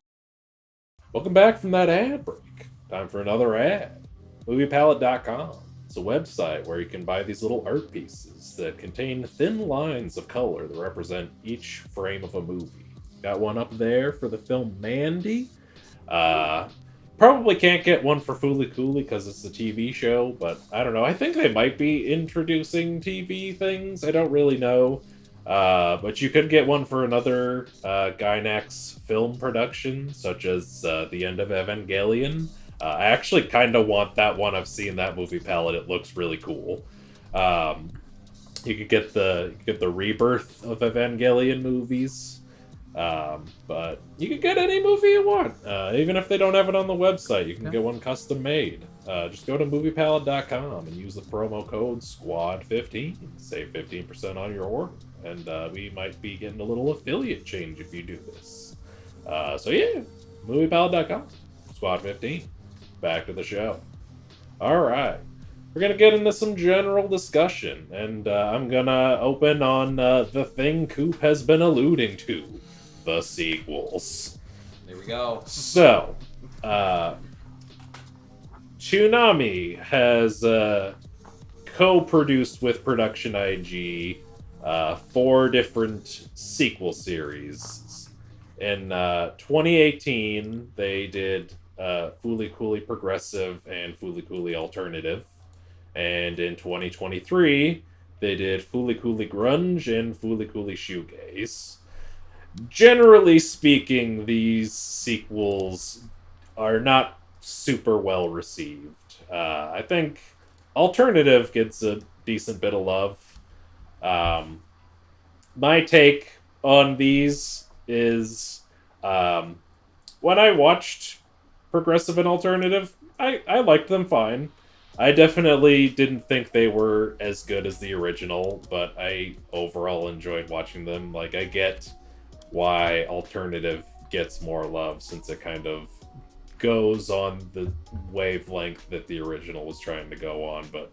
Welcome back from that ad break. Time for another ad. MoviePalette.com. It's a website where you can buy these little art pieces that contain thin lines of color that represent each frame of a movie. Got one up there for the film Mandy. Probably can't get one for Fooly Cooley because it's a TV show, but I don't know. I think they might be introducing TV things. I don't really know. But you could get one for another Gainax film production, such as The End of Evangelion. I actually kind of want that one. I've seen that movie palette. It looks really cool. You could get the Rebirth of Evangelion movies. But you can get any movie you want. Even if they don't have it on the website, you can get one custom made. Just go to moviepalette.com and use the promo code SQUAD15. Save 15% on your order. And we might be getting a little affiliate change if you do this. So yeah, moviepalette.com, SQUAD15. Back to the show. Alright. We're going to get into some general discussion. And I'm going to open on the thing Coop has been alluding to. The sequels. There we go. So, Toonami has co-produced with Production IG 4 different sequel series. In 2018, they did Fooly Cooley Progressive and Fooly Cooley Alternative. And in 2023, they did Fooly Cooley Grunge and Fooly Cooley Shoegaze. Generally speaking, these sequels are not super well received. I think Alternative gets a decent bit of love. My take on these is when I watched Progressive and Alternative, I liked them fine. I definitely didn't think they were as good as the original, but I overall enjoyed watching them. Like, I get why Alternative gets more love since it kind of goes on the wavelength that the original was trying to go on, but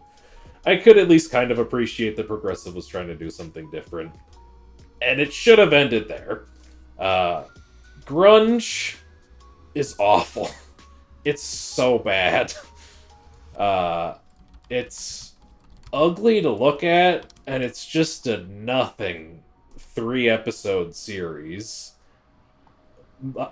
I could at least kind of appreciate that Progressive was trying to do something different. And it should have ended there. Grunge is awful. It's so bad. It's ugly to look at, and it's just a nothing 3-episode series.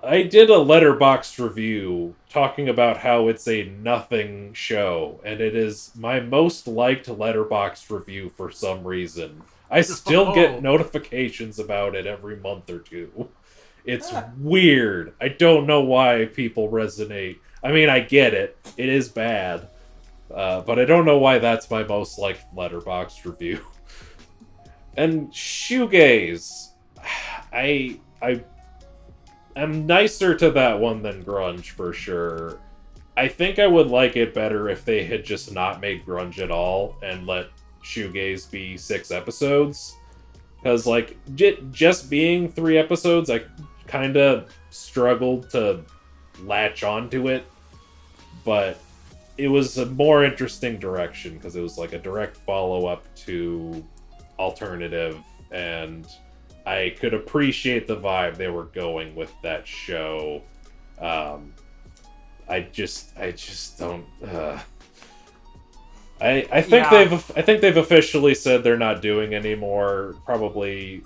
I did a Letterboxd review talking about how it's a nothing show, and it is my most liked Letterboxd review for some reason. I still get notifications about it every month or two. It's weird. I don't know why people resonate. I mean, I get it. It is bad. But I don't know why that's my most liked Letterboxd review. And Shoegaze, I'm nicer to that one than Grunge, for sure. I think I would like it better if they had just not made Grunge at all and let Shoegaze be 6 episodes. Because, like, just being 3 episodes, I kind of struggled to latch onto it. But it was a more interesting direction, because it was like a direct follow-up to Alternative, and I could appreciate the vibe they were going with that show. I just don't. I think they've officially said they're not doing anymore. Probably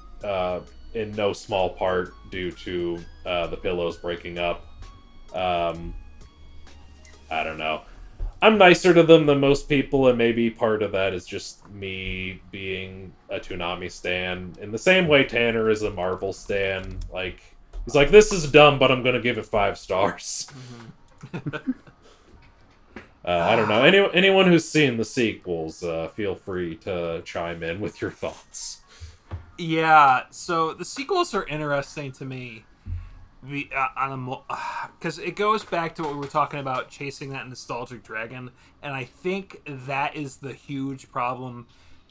in no small part due to the Pillows breaking up. I don't know. I'm nicer to them than most people, and maybe part of that is just me being a Toonami stan. In the same way Tanner is a Marvel stan. Like, he's like, this is dumb, but I'm gonna give it 5 stars. I don't know. Anyone who's seen the sequels, feel free to chime in with your thoughts. Yeah, so the sequels are interesting to me. Because it goes back to what we were talking about, chasing that nostalgic dragon, and I think that is the huge problem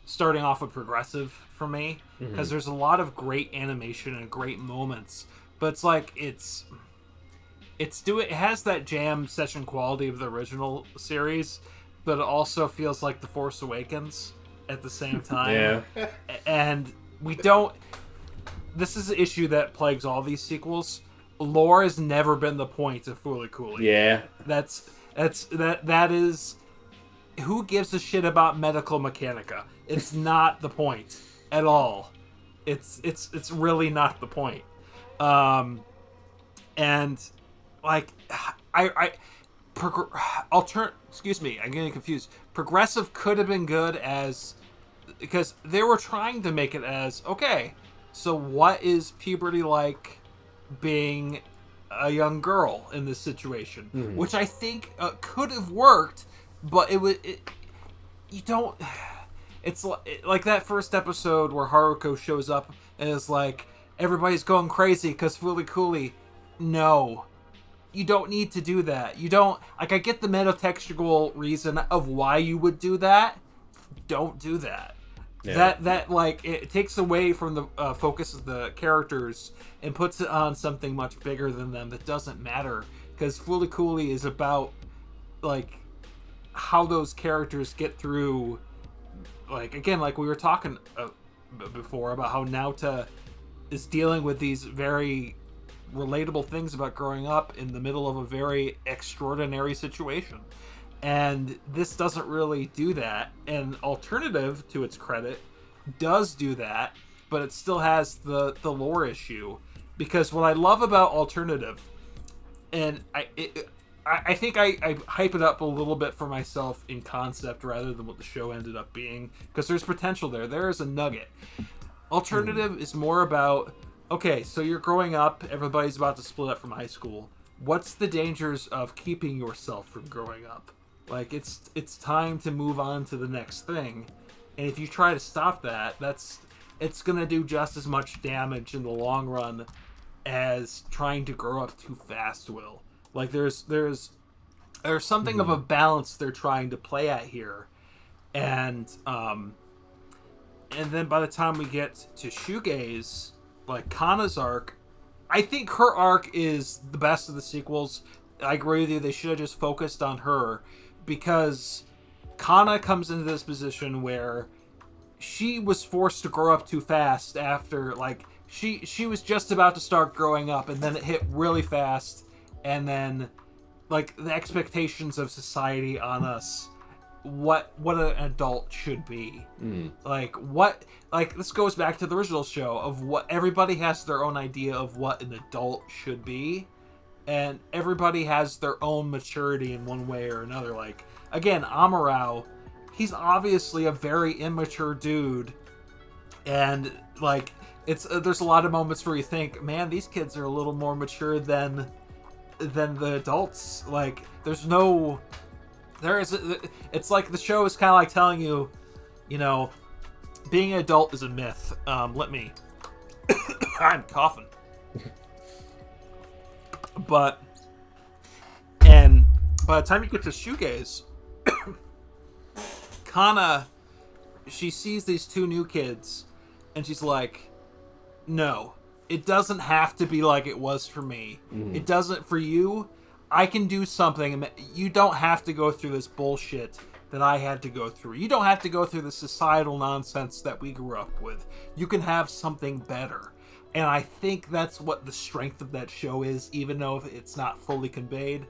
starting off with Progressive for me, because there's a lot of great animation and great moments, but it's like it has that jam session quality of the original series, but it also feels like The Force Awakens at the same time. Yeah. And we don't. This is an issue that plagues all these sequels. Lore has never been the point of Fooly Cooly. Yeah. That is. Who gives a shit about Medical Mechanica? It's not the point at all. It's really not the point. And like excuse me, I'm getting confused. Progressive could have been good as, because they were trying to make it as, okay, so what is puberty like being a young girl in this situation, which I think could have worked, but you don't. It's like that first episode where Haruko shows up and is like, everybody's going crazy because Fooly Cooly. No, you don't need to do that. You don't, like, I get the metatextual reason of why you would do that. Don't do that. Yeah. That like, it takes away from the focus of the characters and puts it on something much bigger than them that doesn't matter, because Fooly Cooly is about like how those characters get through, like, again, like we were talking before about how Naota is dealing with these very relatable things about growing up in the middle of a very extraordinary situation. And this doesn't really do that. And Alternative, to its credit, does do that, but it still has the lore issue. Because what I love about Alternative, and I think I hype it up a little bit for myself in concept rather than what the show ended up being, because there's potential there. There is a nugget. Alternative is more about, okay, so you're growing up, everybody's about to split up from high school. What's the dangers of keeping yourself from growing up? Like, it's time to move on to the next thing. And if you try to stop that, it's going to do just as much damage in the long run as trying to grow up too fast will. Like, there's something of a balance they're trying to play at here. And then by the time we get to Shuge's, like, Kana's arc, I think her arc is the best of the sequels. I agree with you, they should have just focused on her, because Kana comes into this position where she was forced to grow up too fast after, like, she was just about to start growing up, and then it hit really fast, and then, like, the expectations of society on us, what an adult should be. Like, this goes back to the original show of what everybody has their own idea of what an adult should be, and everybody has their own maturity in one way or another. Like, again, Amurao, he's obviously a very immature dude, and, like, there's a lot of moments where you think, man, these kids are a little more mature than the adults. Like, it's like the show is kind of like telling you, you know, being an adult is a myth. I'm coughing. And by the time you get to Shuge's, Kana, she sees these two new kids, and she's like, no, it doesn't have to be like it was for me. It doesn't for you. I can do something. You don't have to go through this bullshit that I had to go through. You don't have to go through the societal nonsense that we grew up with. You can have something better. And I think that's what the strength of that show is, even though it's not fully conveyed.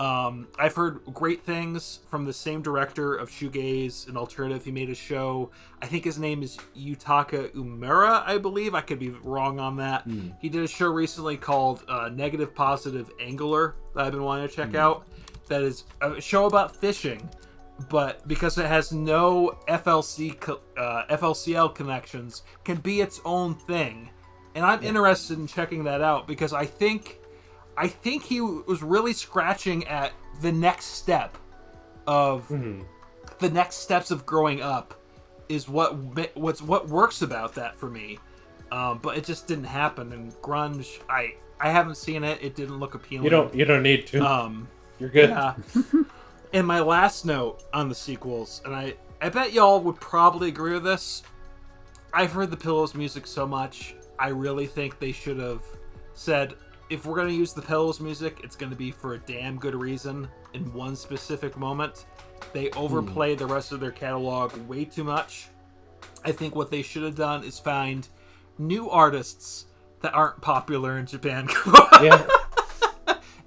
I've heard great things from the same director of Shuge's and Alternative. He made a show, I think his name is Yutaka Umura, I believe. I could be wrong on that. He did a show recently called Negative Positive Angular that I've been wanting to check out. that is a show about fishing, but because it has no FLCL connections, can be its own thing. And I'm interested in checking that out because I think he was really scratching at the next step of the next steps of growing up is what works about that for me. But it just didn't happen. And grunge, I haven't seen it. It didn't look appealing. You don't need to. You're good. Yeah. And my last note on the sequels, and I bet y'all would probably agree with this. I've heard the Pillows music so much. I really think they should have said, if we're going to use the Pillows music, it's going to be for a damn good reason in one specific moment. They overplay the rest of their catalog way too much. I think what they should have done is find new artists that aren't popular in Japan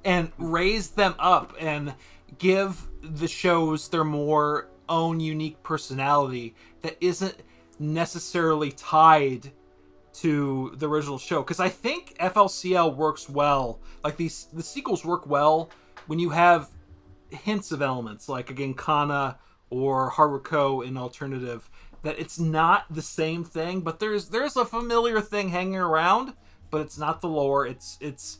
and raise them up and give the shows their more own unique personality that isn't necessarily tied to the original show. Because I think FLCL works well. Like the sequels work well when you have hints of elements like again Kana or Haruko in alternative, that it's not the same thing, but there's a familiar thing hanging around, but it's not the lore. It's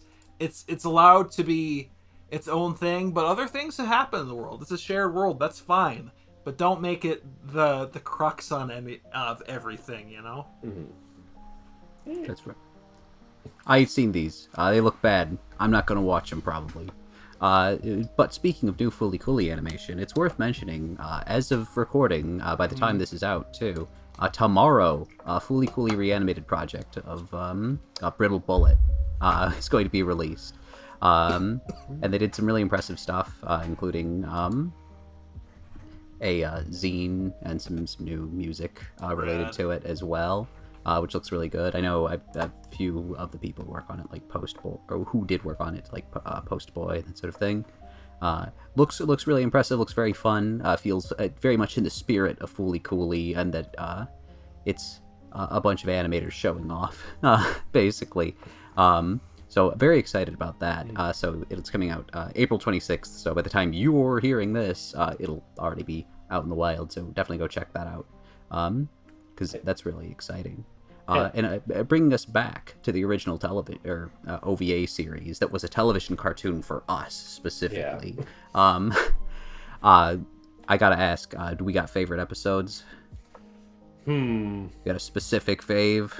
allowed to be its own thing, but other things that happen in the world. It's a shared world. That's fine, but don't make it the crux on any of everything. You know. Mm-hmm. That's right. I've seen these. They look bad. I'm not gonna watch them probably. But speaking of new Fooly Cooly animation, it's worth mentioning, as of recording, by the time this is out, too, tomorrow, Fooly Cooly reanimated project of Brittle Bullet is going to be released. And they did some really impressive stuff, including a zine and some new music related to it as well. Which looks really good. I know a few of the people who work on it, like Postboy, or who did work on it, like Postboy, that sort of thing. Looks really impressive. Looks very fun. Feels very much in the spirit of Fooly Cooly, and that it's a bunch of animators showing off, basically. So very excited about that. So it's coming out April 26th. So by the time you're hearing this, it'll already be out in the wild. So definitely go check that out. Because that's really exciting. And bringing us back to the original television or OVA series that was a television cartoon for us specifically. I gotta ask, do we got favorite episodes? You got a specific fave?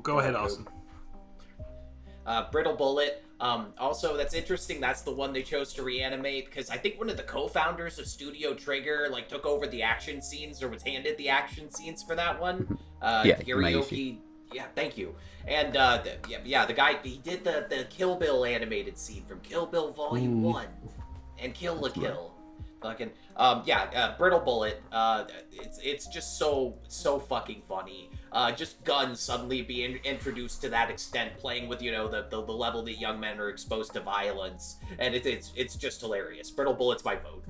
Go ahead, Austin. Brittle Bullet. Also, that's interesting. That's the one they chose to reanimate because I think one of the co-founders of Studio Trigger took over the action scenes or was handed the action scenes for that one. Hiroyuki. Yeah, thank you. And the guy, he did the Kill Bill animated scene from Kill Bill Volume 1 and Kill la Kill. Fucking Brittle Bullet. It's just so fucking funny. Just guns suddenly being introduced to that extent, playing with the level that young men are exposed to violence, and it's just hilarious. Brittle Bullet's my vote.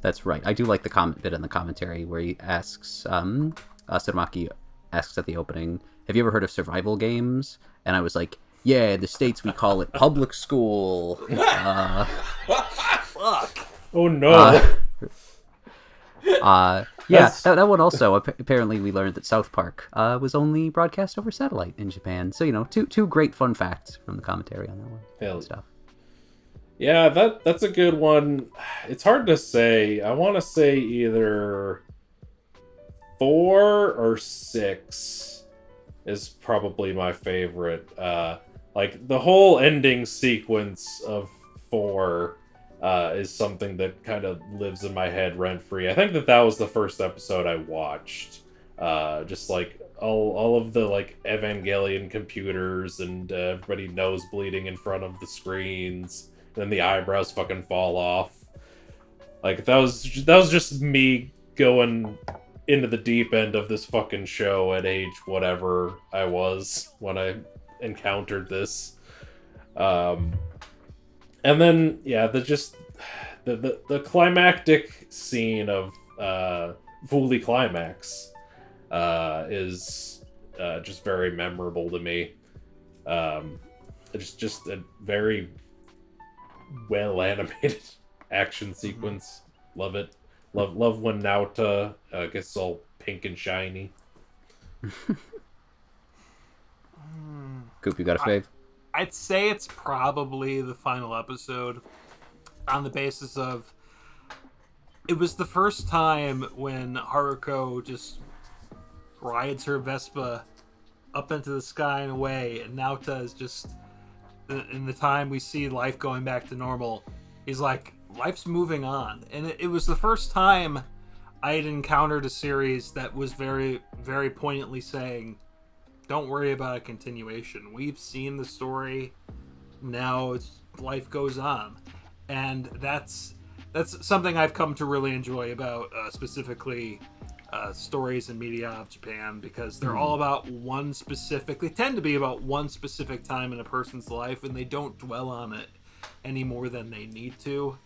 That's right. I do like the comment bit in the commentary where he asks, Tsurumaki asks at the opening, "Have you ever heard of survival games?" And I was like, "Yeah, in the States we call it public school." Fuck. Oh no. That one also. Apparently, we learned that South Park was only broadcast over satellite in Japan. So two great fun facts from the commentary on that one. Hell stuff. Yeah, that's a good one. It's hard to say. I want to say either 4 or 6 is probably my favorite. Like the whole ending sequence of 4. Is something that kind of lives in my head rent-free. I think that was the first episode I watched. Just like all of the like Evangelion computers and everybody nose bleeding in front of the screens. And then the eyebrows fucking fall off. Like that was just me going into the deep end of this fucking show at age whatever I was when I encountered this. And then, the climactic scene of Fooly Climax is just very memorable to me. It's just a very well animated action sequence. Love it. Love when Naota gets all pink and shiny. Coop, you got a fave? I'd say it's probably the final episode, on the basis of it was the first time when Haruko just rides her Vespa up into the sky and away, and Naota is just, in the time we see life going back to normal, he's like, life's moving on. And it was the first time I had encountered a series that was very, very poignantly saying, don't worry about a continuation. We've seen the story. Now life goes on. And that's something I've come to really enjoy about specifically stories and media of Japan, because they're all about they tend to be about one specific time in a person's life, and they don't dwell on it any more than they need to,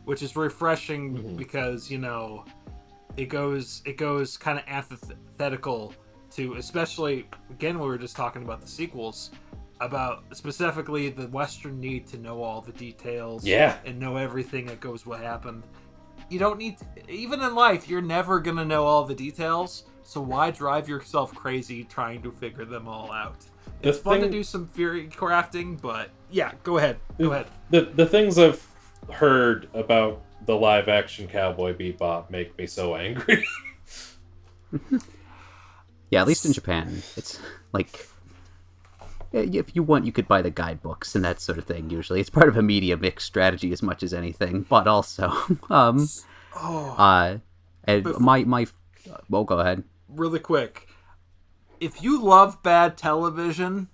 which is refreshing because, you know, it goes kind of antithetical to, especially, again, we were just talking about the sequels, about specifically the Western need to know all the details and know everything that goes what happened. You don't need to, even in life, you're never going to know all the details, so why drive yourself crazy trying to figure them all out? It's fun to do some theory crafting, but yeah, go ahead. The things I've heard about the live action Cowboy Bebop make me so angry. Yeah, at least in Japan, it's like, if you want, you could buy the guidebooks and that sort of thing. Usually, it's part of a media mix strategy as much as anything. But also, and well, go ahead. Really quick, if you love bad television,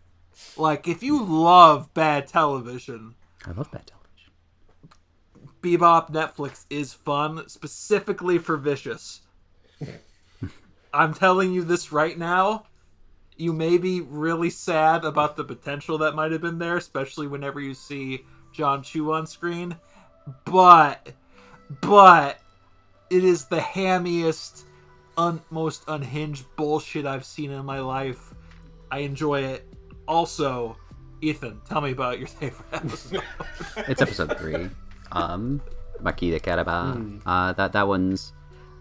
I love bad television. Bebop Netflix is fun, specifically for Vicious. I'm telling you this right now. You may be really sad about the potential that might have been there, especially whenever you see John Chu on screen. But it is the hammiest, most unhinged bullshit I've seen in my life. I enjoy it. Also, Ethan, tell me about your favorite episode. It's episode 3. Maki de Karaba. That one's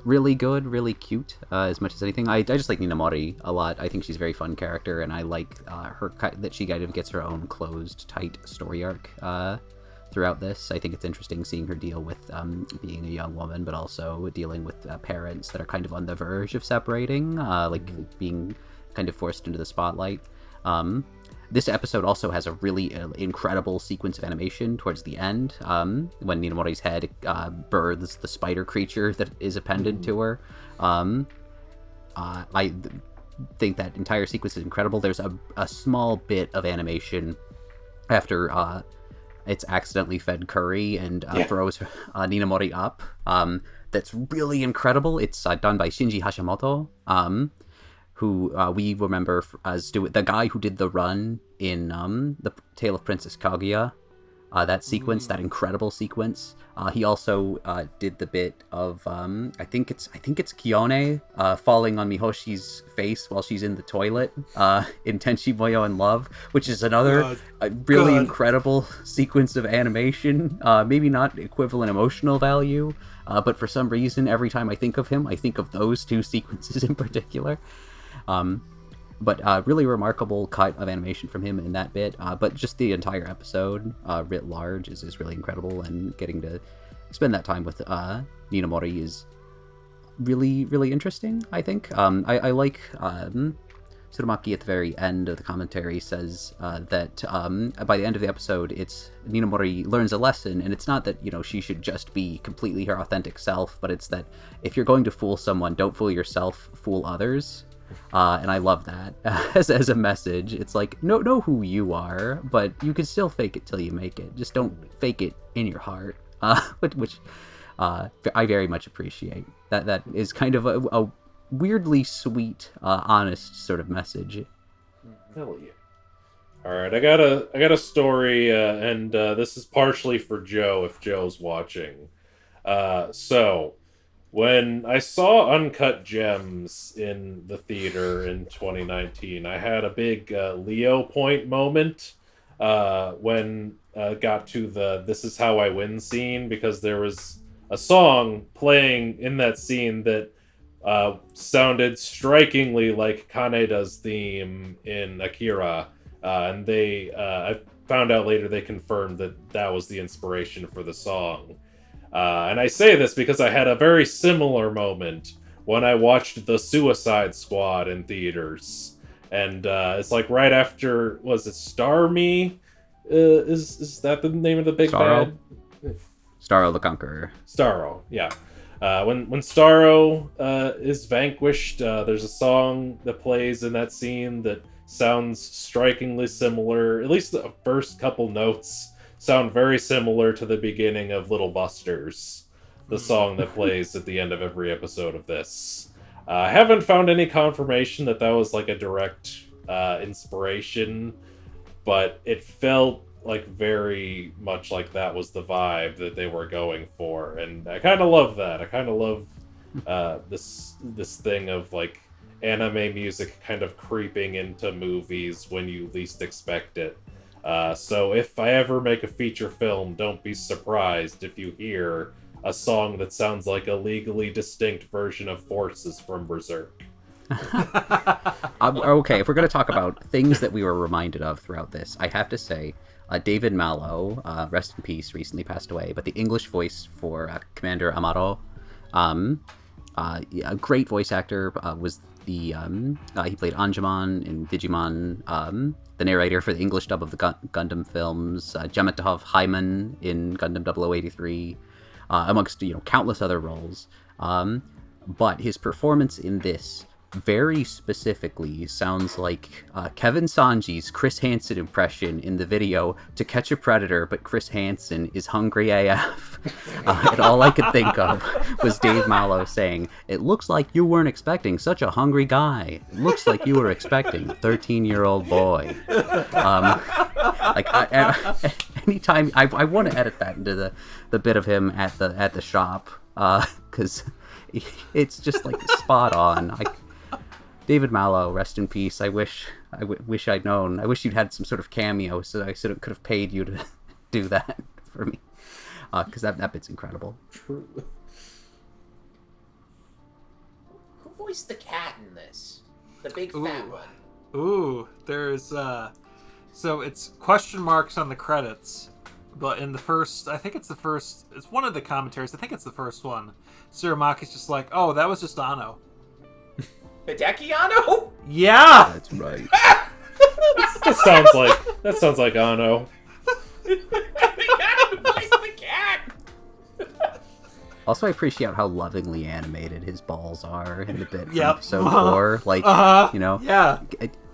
really good, really cute, as much as anything. I just like Nina Mori a lot. I think she's a very fun character, and I like that she kind of gets her own closed, tight story arc throughout this. I think it's interesting seeing her deal with being a young woman, but also dealing with parents that are kind of on the verge of separating, being kind of forced into the spotlight. This episode also has a really incredible sequence of animation towards the end, when Nina Mori's head births the spider creature that is appended to her. I think that entire sequence is incredible. There's a small bit of animation after it's accidentally fed curry and throws Nina Mori up. That's really incredible. It's done by Shinji Hashimoto, who we remember as the guy who did the run in The Tale of Princess Kaguya. That sequence, that incredible sequence. He also did the bit of I think it's Kiyone falling on Mihoshi's face while she's in the toilet in Tenshi Moyo in Love, which is another really incredible sequence of animation. Maybe not equivalent emotional value, but for some reason, every time I think of him, I think of those two sequences in particular. But really remarkable cut of animation from him in that bit. But just the entire episode, writ large, is really incredible, and getting to spend that time with Nina Mori is really, really interesting, I think. I like Tsurumaki at the very end of the commentary says that by the end of the episode, it's Nina Mori learns a lesson, and it's not that, she should just be completely her authentic self, but it's that if you're going to fool someone, don't fool yourself, fool others. And I love that as a message. It's like, know who you are, but you can still fake it till you make it. Just don't fake it in your heart, which I very much appreciate. That is kind of a weirdly sweet, honest sort of message. Hell yeah! All right, I got a story, and this is partially for Joe if Joe's watching. So. When I saw Uncut Gems in the theater in 2019, I had a big Leo point moment when got to the "This Is How I Win" scene, because there was a song playing in that scene that sounded strikingly like Kaneda's theme in Akira, and I found out later they confirmed that was the inspiration for the song. And I say this because I had a very similar moment when I watched The Suicide Squad in theaters. And it's like right after, was it Star Me? Is that the name of the big Starro? bad? Starro the Conqueror. Starro, yeah. When Starro is vanquished, there's a song that plays in that scene that sounds strikingly similar. At least the first couple notes sound very similar to the beginning of Little Busters, the song that plays at the end of every episode of this. I haven't found any confirmation that was like a direct inspiration, but it felt like very much like that was the vibe that they were going for, and I kind of love that. I kind of love this thing of like anime music kind of creeping into movies when you least expect it. So if I ever make a feature film, don't be surprised if you hear a song that sounds like a legally distinct version of Forces from Berserk. Okay, if we're going to talk about things that we were reminded of throughout this, I have to say, David Mallow, rest in peace, recently passed away, but the English voice for Commander Amaro, a great voice actor, was he played Anjuman in Digimon, the narrator for the English dub of the Gundam films, Jemetov Hyman in Gundam 0083, amongst countless other roles. But his performance in this very specifically sounds like Kevin Sanji's Chris Hansen impression in the video To Catch a Predator, but Chris Hansen is hungry AF. And all I could think of was Dave Mallow saying, "It looks like you weren't expecting such a hungry guy. It looks like you were expecting a 13-year-old boy." Anytime I want to edit that into the bit of him at the shop, because it's just like spot on. David Mallow, rest in peace. I wish I'd known. I wish you'd had some sort of cameo so that I could have paid you to do that for me, because that bit's incredible. True. Who voiced the cat in this? The big fat one. Ooh, there's so it's question marks on the credits, but in the first, I think it's one of the commentaries. I think it's the first one. Suramaki's just like, "Oh, that was just Anno." Hideki Anno? Yeah, That's right. That sounds like Anno. The guy who voiced the cat. Also, I appreciate how lovingly animated his balls are in the bit from Yep. episode 4. Like, yeah.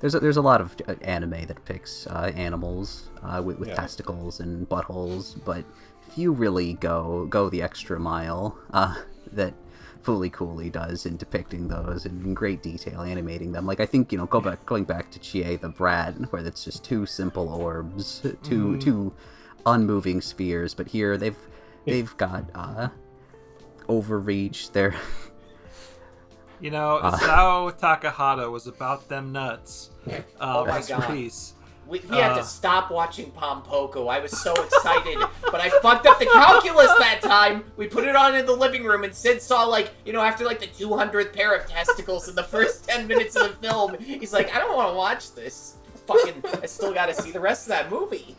There's a lot of anime that picks animals with testicles and buttholes, but if you really go the extra mile, that Fooly Cooley does in depicting those in great detail, animating them. Like, I think, going back to Chie the Brat, where it's just two simple orbs, two unmoving spheres, but here they've got overreach. They're Sao Takahata was about them nuts. Oh my Rest in God. peace. We had to stop watching Pompoko. I was so excited, but I fucked up the calculus that time. We put it on in the living room, and Sid saw, after the 200th pair of testicles in the first 10 minutes of the film, he's like, "I don't want to watch this. I still got to see the rest of that movie."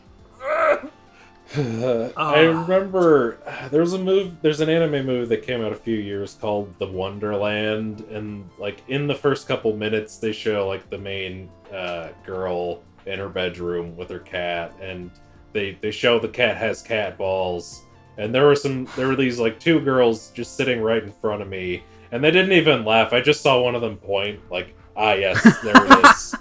I remember there's an anime movie that came out a few years called The Wonderland, and in the first couple minutes they show the main girl in her bedroom with her cat, and they show the cat has cat balls, and there were these two girls just sitting right in front of me, and they didn't even laugh. I just saw one of them point yes, there it is.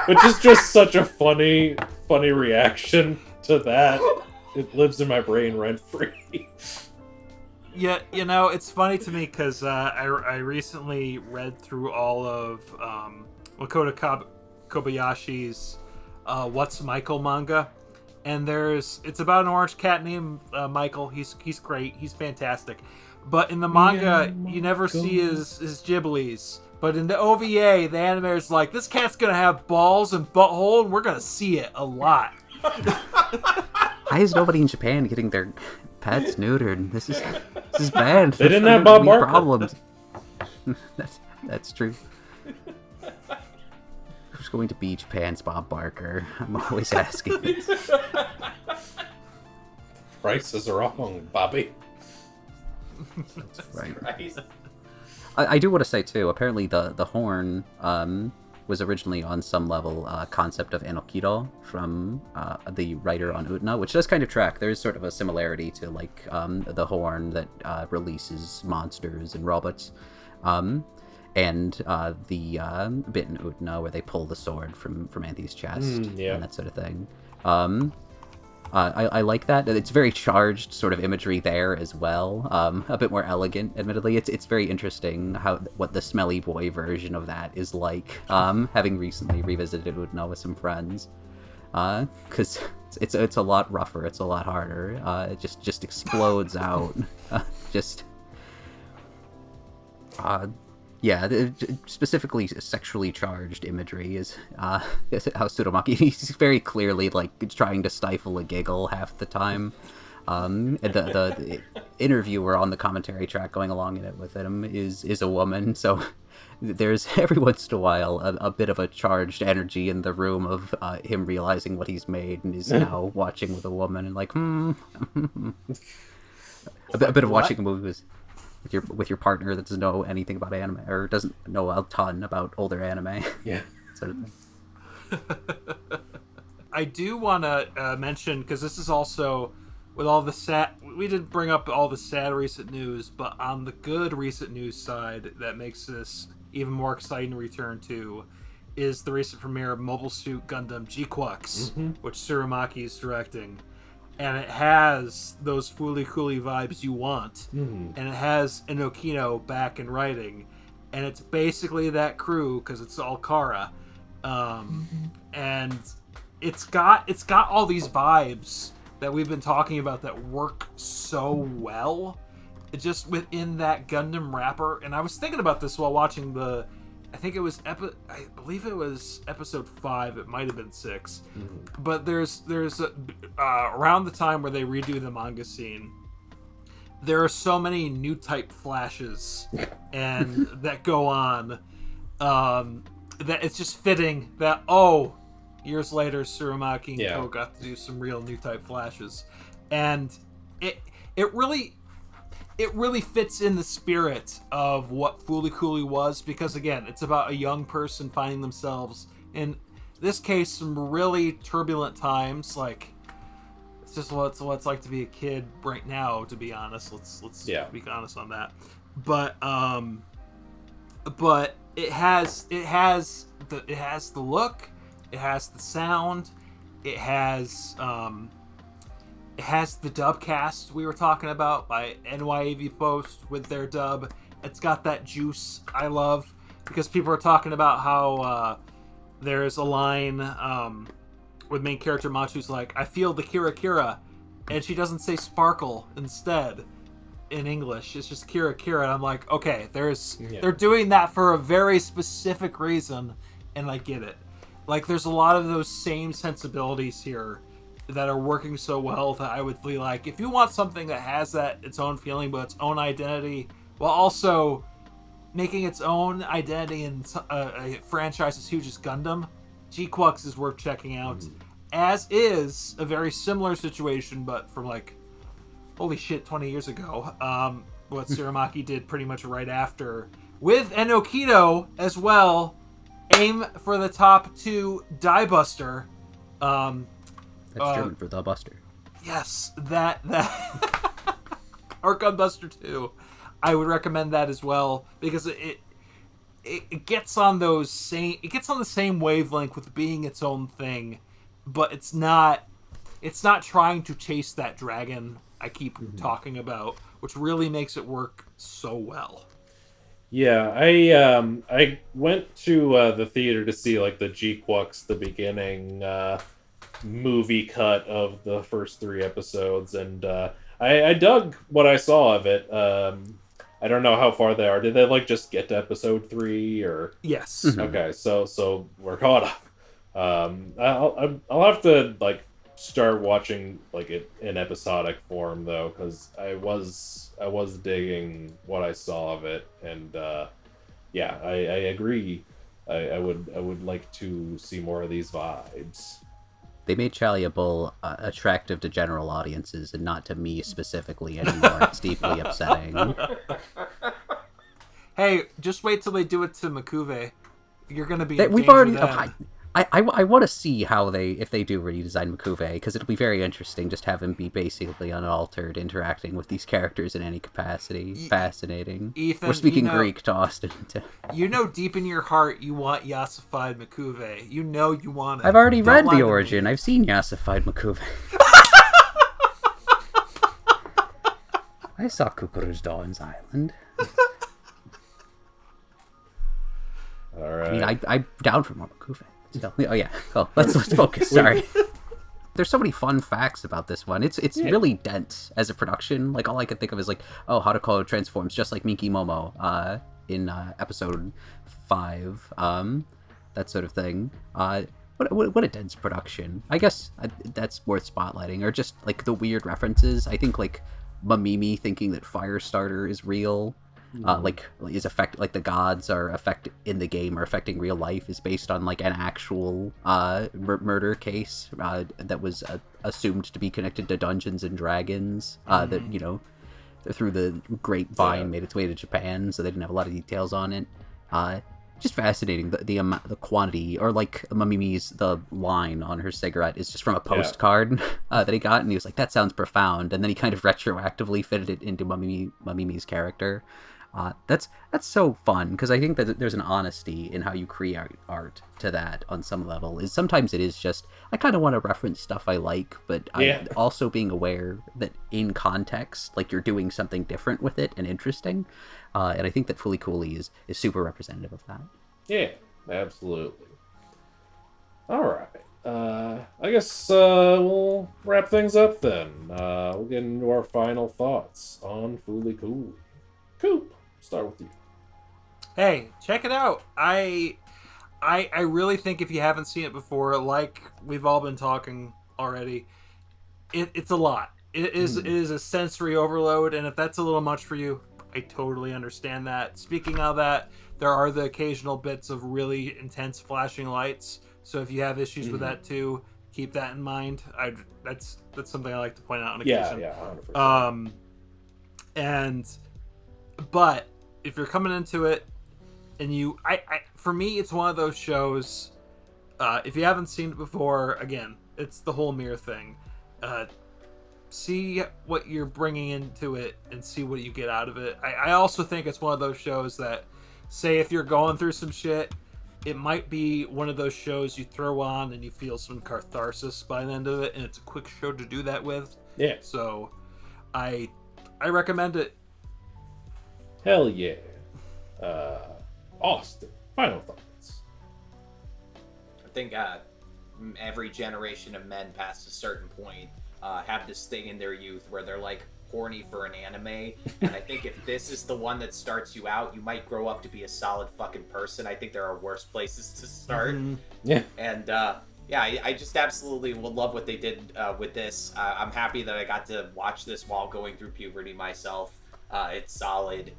Which is just such a funny reaction to that. It lives in my brain rent free. Yeah, it's funny to me because I recently read through all of Makoto Kobayashi's What's Michael manga, and it's about an orange cat named Michael. He's great. He's fantastic. But in the manga, you never see his Ghiblis. But in the OVA, the animator's like, this cat's gonna have balls and butthole, and we're gonna see it a lot. Why is nobody in Japan getting their pets neutered? This is bad. They didn't have Bob Barker. Problems. That's true. Who's going to be Japan's Bob Barker? I'm always asking. Prices are wrong, Bobby. Right. Right. I do want to say too. Apparently, the horn was originally on some level a concept of Enokido from the writer on Utena, which does kind of track. There's sort of a similarity to like the horn that releases monsters and robots, and the bit in Utena where they pull the sword from Anthy's chest and that sort of thing. I like that. It's very charged sort of imagery there as well. A bit more elegant, admittedly. It's very interesting what the Smelly Boy version of that is like. Having recently revisited Utena with some friends, because it's a lot rougher. It's a lot harder. It just explodes out. Yeah, specifically sexually charged imagery is how Tsurumaki, he's very clearly like trying to stifle a giggle half the time. And the interviewer on the commentary track going along in it with him is a woman, so there's every once in a while a bit of a charged energy in the room of him realizing what he's made and is now watching with a woman and like, a bit of watching a movie with your partner that doesn't know anything about anime or doesn't know a ton about older anime. Yeah. Sort of thing. I do want to mention, because this is also with all the sad, we didn't bring up all the sad recent news, but on the good recent news side that makes this even more exciting to return to is the recent premiere of Mobile Suit Gundam G-Quux, which Tsurumaki is directing. And it has those Fooly Cooly vibes you want. And it has Inokino back in writing. And it's basically that crew, because it's all Kara. And it's got all these vibes that we've been talking about that work so well. Just within that Gundam wrapper. And I was thinking about this while watching I believe it was episode 5. It might have been 6. But there's around the time where they redo the manga scene, there are so many new type flashes and that go on that it's just fitting that years later Tsurumaki and Ko got to do some real new type flashes, and it really fits in the spirit of what Fooly Cooly was, because again, it's about a young person finding themselves in this case some really turbulent times. Like, it's just what it's like to be a kid right now, to be honest. Let's be honest on that. But it has the look, it has the sound, it has the dub cast we were talking about by NYAV Post with their dub. It's got that juice I love, because people are talking about how there's a line with main character Machu's like, I feel the Kira Kira, and she doesn't say sparkle instead in English. It's just Kira Kira, and I'm like, okay, they're doing that for a very specific reason, and I get it. Like, there's a lot of those same sensibilities here that are working so well that I would be like, if you want something that has that its own feeling but its own identity while also making its own identity in a franchise as huge as Gundam, G-Quux is worth checking out. As is a very similar situation, but from like, holy shit, 20 years ago, what Tsurumaki did pretty much right after with Enokido as well. Aim for the top 2, Die Buster. That's German for the Buster. Yes, that or Gunbuster 2. I would recommend that as well, because it gets on the same wavelength with being its own thing, but it's not trying to chase that dragon I keep talking about, which really makes it work so well. Yeah, I went to the theater to see like the G-Quux, the beginning movie cut of the first 3 episodes, and I dug what I saw of it. I don't know how far they are. Did they like just get to episode 3 or? Yes. Okay, so we're caught up. I'll have to like start watching like it in episodic form though, because I was digging what I saw of it, and yeah, I agree. I would like to see more of these vibes. They made Chalia Bull attractive to general audiences and not to me specifically anymore. It's deeply upsetting. Hey, just wait till they do it to Makuve. You're gonna be. We've already. I want to see how if they do redesign Makuve, because it'll be very interesting just have him be basically unaltered, interacting with these characters in any capacity. Fascinating. Ethan, we're speaking Greek to Austin. You know, deep in your heart, you want Yasified Makuve. You know you want it. I've already read the origin. I've seen Yasified Makuve. I saw Kukuru's Dawn's Island. All right. I mean, I'm down for more Makuve. Oh yeah. Oh, let's focus. Sorry. There's so many fun facts about this one. It's really dense as a production. Like all I could think of is like, oh, Haruko transforms just like Minky Momo in episode 5, that sort of thing. What a dense production. I guess that's worth spotlighting, or just like the weird references. I think like Mamimi thinking that Firestarter is real. Like the gods are in the game are affecting real life is based on like an actual murder case that was assumed to be connected to Dungeons and Dragons that through the grapevine made its way to Japan, so they didn't have a lot of details on it. Just fascinating the quantity, or like Mamimi's the line on her cigarette is just from a postcard that he got, and he was like, that sounds profound, and then he kind of retroactively fitted it into Mamimi's character. That's so fun, because I think that there's an honesty in how you create art to that on some level. Sometimes it is just, I kind of want to reference stuff I like, but I'm also being aware that in context, like you're doing something different with it and interesting. And I think that Fooly Cooly is super representative of that. Yeah, absolutely. All right. I guess we'll wrap things up then. We'll get into our final thoughts on Fooly Cooly. Coop, start with you. Hey, check it out. I really think if you haven't seen it before, like we've all been talking already, it's a lot. It is a sensory overload, and if that's a little much for you, I totally understand that. Speaking of that, there are the occasional bits of really intense flashing lights, so if you have issues with that too, keep that in mind. That's something I like to point out on occasion. Yeah, 100%. But if you're coming into it and for me, it's one of those shows, if you haven't seen it before, again, it's the whole mirror thing. See what you're bringing into it and see what you get out of it. I also think it's one of those shows that, say if you're going through some shit, it might be one of those shows you throw on and you feel some catharsis by the end of it, and it's a quick show to do that with. Yeah. So I recommend it. Hell yeah. Austin, final thoughts. I think every generation of men past a certain point have this thing in their youth where they're like horny for an anime, and I think if this is the one that starts you out, you might grow up to be a solid fucking person. I think there are worse places to start. Yeah. And I just absolutely will love what they did with this. I'm happy that I got to watch this while going through puberty myself. It's solid.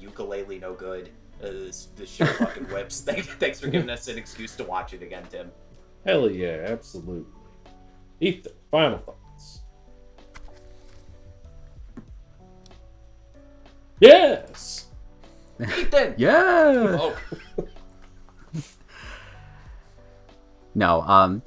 Ukulele no good. This show fucking whips. Thanks for giving us an excuse to watch it again, Tim. Hell yeah, absolutely. Ethan, final thoughts. Yes! Ethan! Yeah! Oh. No, I'm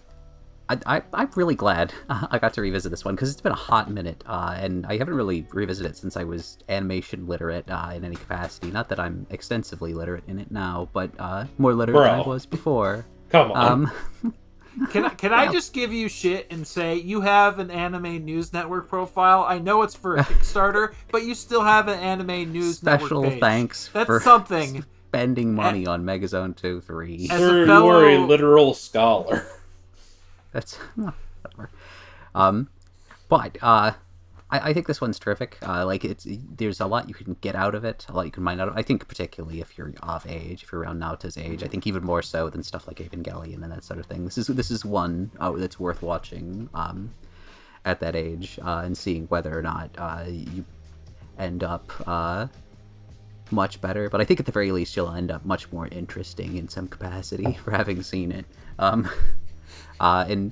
really glad I got to revisit this one, because it's been a hot minute, and I haven't really revisited it since I was animation literate in any capacity. Not that I'm extensively literate in it now, but more literate than I was before. Come on. Can I just give you shit and say you have an Anime News Network profile? I know it's for a Kickstarter, but you still have an Anime News Network Special page. thanks That's for something. Spending money on Megazone 2-3. Sir, you are a literal scholar. That's whatever. But I think this one's terrific. There's a lot you can get out of it, a lot you can mine out of it. I think particularly if you're of age, if you're around Naota's age, I think even more so than stuff like Evangelion and that sort of thing. This is one that's worth watching at that age and seeing whether or not you end up much better. But I think at the very least you'll end up much more interesting in some capacity for having seen it. And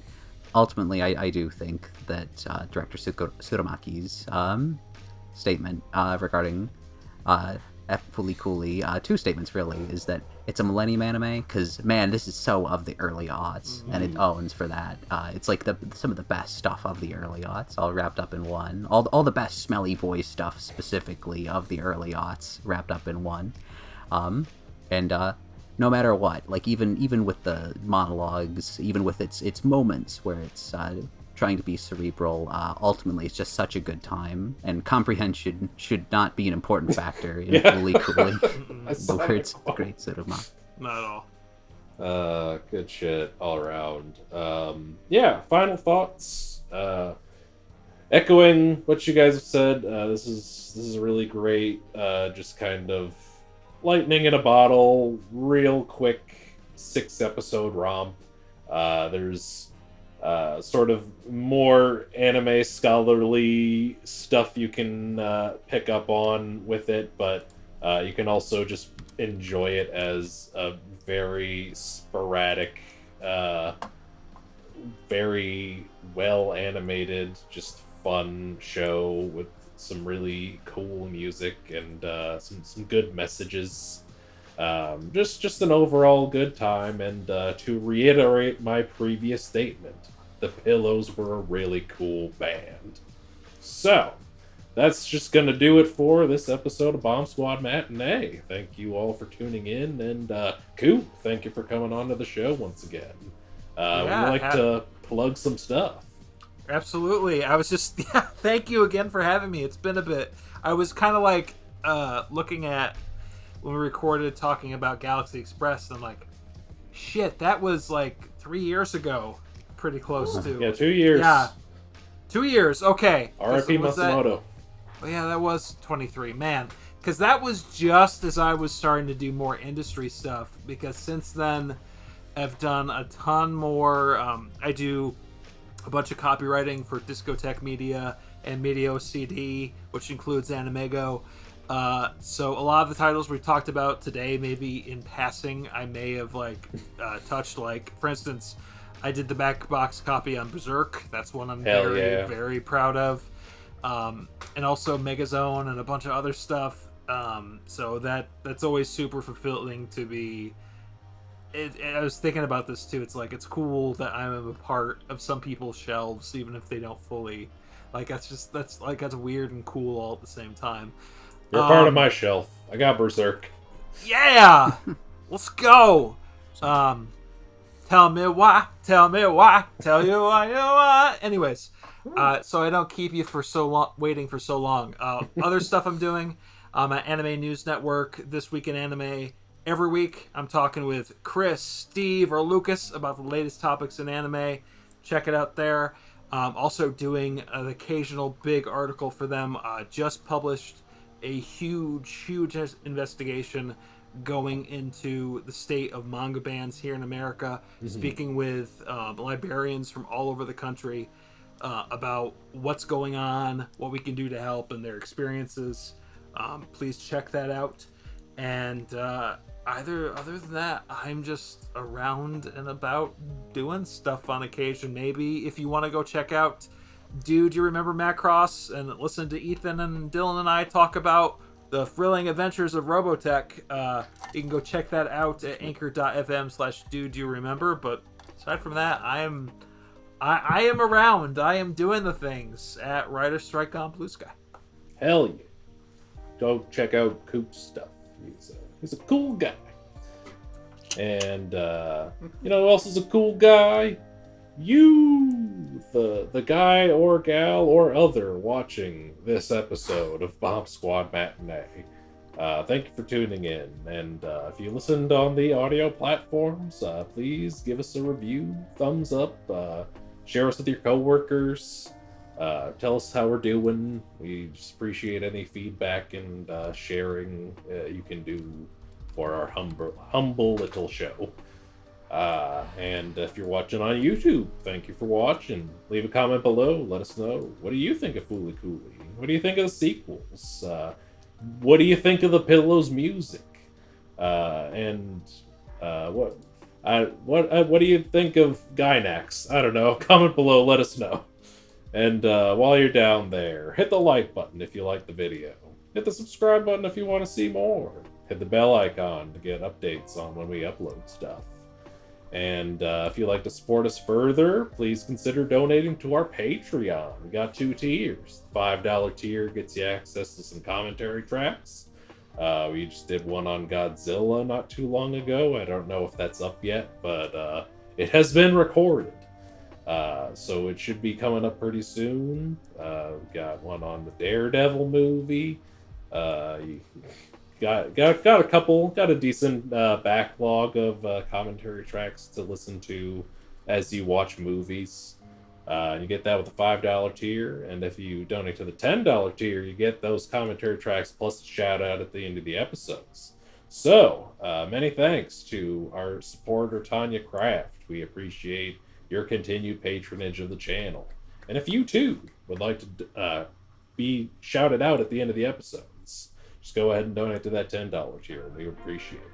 ultimately, I do think that Director Tsurumaki's statement regarding Fooly Cooly, two statements really, is that it's a millennium anime, because, man, this is so of the early aughts, and it owns for that. It's like some of the best stuff of the early aughts, all wrapped up in one. All the best smelly boy stuff, specifically, of the early aughts, wrapped up in one. No matter what, like even with the monologues, even with its moments where it's trying to be cerebral, ultimately it's just such a good time, and comprehension should not be an important factor in Fooly Cooly. The words of the great Tsuruma. Not at all. Good shit all around. Final thoughts. Echoing what you guys have said, this is really great. Just kind of lightning in a bottle, real quick 6-episode romp. There's sort of more anime scholarly stuff you can pick up on with it, but you can also just enjoy it as a very sporadic, very well animated, just fun show with some really cool music and some good messages. Just an overall good time, and to reiterate my previous statement, the Pillows were a really cool band. So, that's just gonna do it for this episode of Bomb Squad Matinee. Thank you all for tuning in, and Coop, thank you for coming on to the show once again. We'd like to plug some stuff. Absolutely. I was just, thank you again for having me. It's been a bit. I was kind of like looking at when we recorded talking about Galaxy Express, and I'm like, shit, that was like 3 years ago. Pretty close to. Yeah, 2 years. Yeah. 2 years. Okay. R.I.P. Matsumoto. That was 23. Man. Because that was just as I was starting to do more industry stuff. Because since then, I've done a ton more. I do a bunch of copywriting for Discotheque Media and Media CD, which includes Animego. So a lot of the titles we talked about today, maybe in passing, I may have touched. Like, for instance, I did the back box copy on Berserk. That's one I'm very proud of. And also Megazone and a bunch of other stuff. So that's always super fulfilling to be. I was thinking about this too. It's like, it's cool that I'm a part of some people's shelves, even if they don't fully. Like, that's weird and cool all at the same time. You're part of my shelf. I got Berserk. Yeah, let's go. Tell me why. Tell you why you why. Anyways, so I don't keep you for so long, waiting for so long. Other stuff I'm doing at Anime News Network, This Week in Anime. Every week, I'm talking with Chris, Steve, or Lucas about the latest topics in anime. Check it out there. Also doing an occasional big article for them. Just published a huge investigation going into the state of manga bans here in America. Speaking with librarians from all over the country about what's going on, what we can do to help, and their experiences. Please check that out. And other than that, I'm just around and about doing stuff on occasion. Maybe if you want to go check out Do You Remember Macross and listen to Ethan and Dylan and I talk about the thrilling adventures of Robotech, you can go check that out at anchor.fm/do you remember. But aside from that, I am around. I am doing the things at Writer Strike on Blue Sky. Hell yeah. Go check out Coop's stuff. He's a cool guy. And, you know who else is a cool guy? You, the guy or gal or other watching this episode of Bomb Squad Matinee. Thank you for tuning in. And if you listened on the audio platforms, please give us a review, thumbs up, share us with your coworkers. Tell us how we're doing. We just appreciate any feedback and sharing you can do for our humble little show. And if you're watching on YouTube, thank you for watching. Leave a comment below. Let us know. What do you think of Fooly Cooly? What do you think of the sequels? What do you think of the Pillows music? What do you think of Gainax? I don't know. Comment below. Let us know. And while you're down there, hit the like button if you like the video. Hit the subscribe button if you want to see more. Hit the bell icon to get updates on when we upload stuff. And if you'd like to support us further, please consider donating to our Patreon. We got 2 tiers. The $5 tier gets you access to some commentary tracks. We just did one on Godzilla not too long ago. I don't know if that's up yet, but it has been recorded. So it should be coming up pretty soon. We got one on the Daredevil movie. Got a decent backlog of commentary tracks to listen to as you watch movies. You get that with the $5 tier, and if you donate to the $10 tier, you get those commentary tracks plus a shout out at the end of the episodes. So, many thanks to our supporter Tanya Kraft. We appreciate your continued patronage of the channel. And if you too would like to be shouted out at the end of the episodes, just go ahead and donate to that $10 tier. We appreciate it.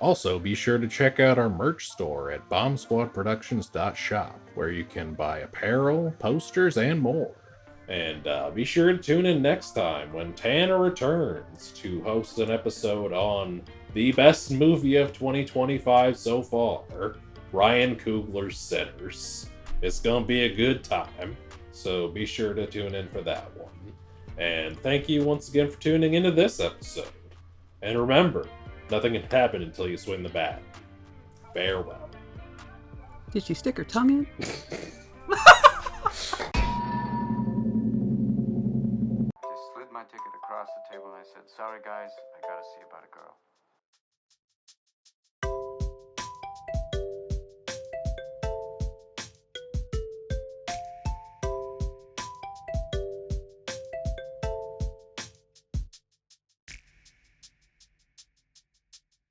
Also, be sure to check out our merch store at bombsquadproductions.shop, where you can buy apparel, posters, and more. And be sure to tune in next time when Tanner returns to host an episode on the best movie of 2025 so far, Ryan Coogler's Sinners. It's gonna be a good time, so be sure to tune in for that one. And thank you once again for tuning into this episode. And remember, nothing can happen until you swing the bat. Farewell. Did she stick her tongue in? Just slid my ticket across the table and I said, "Sorry guys, I gotta see about a girl."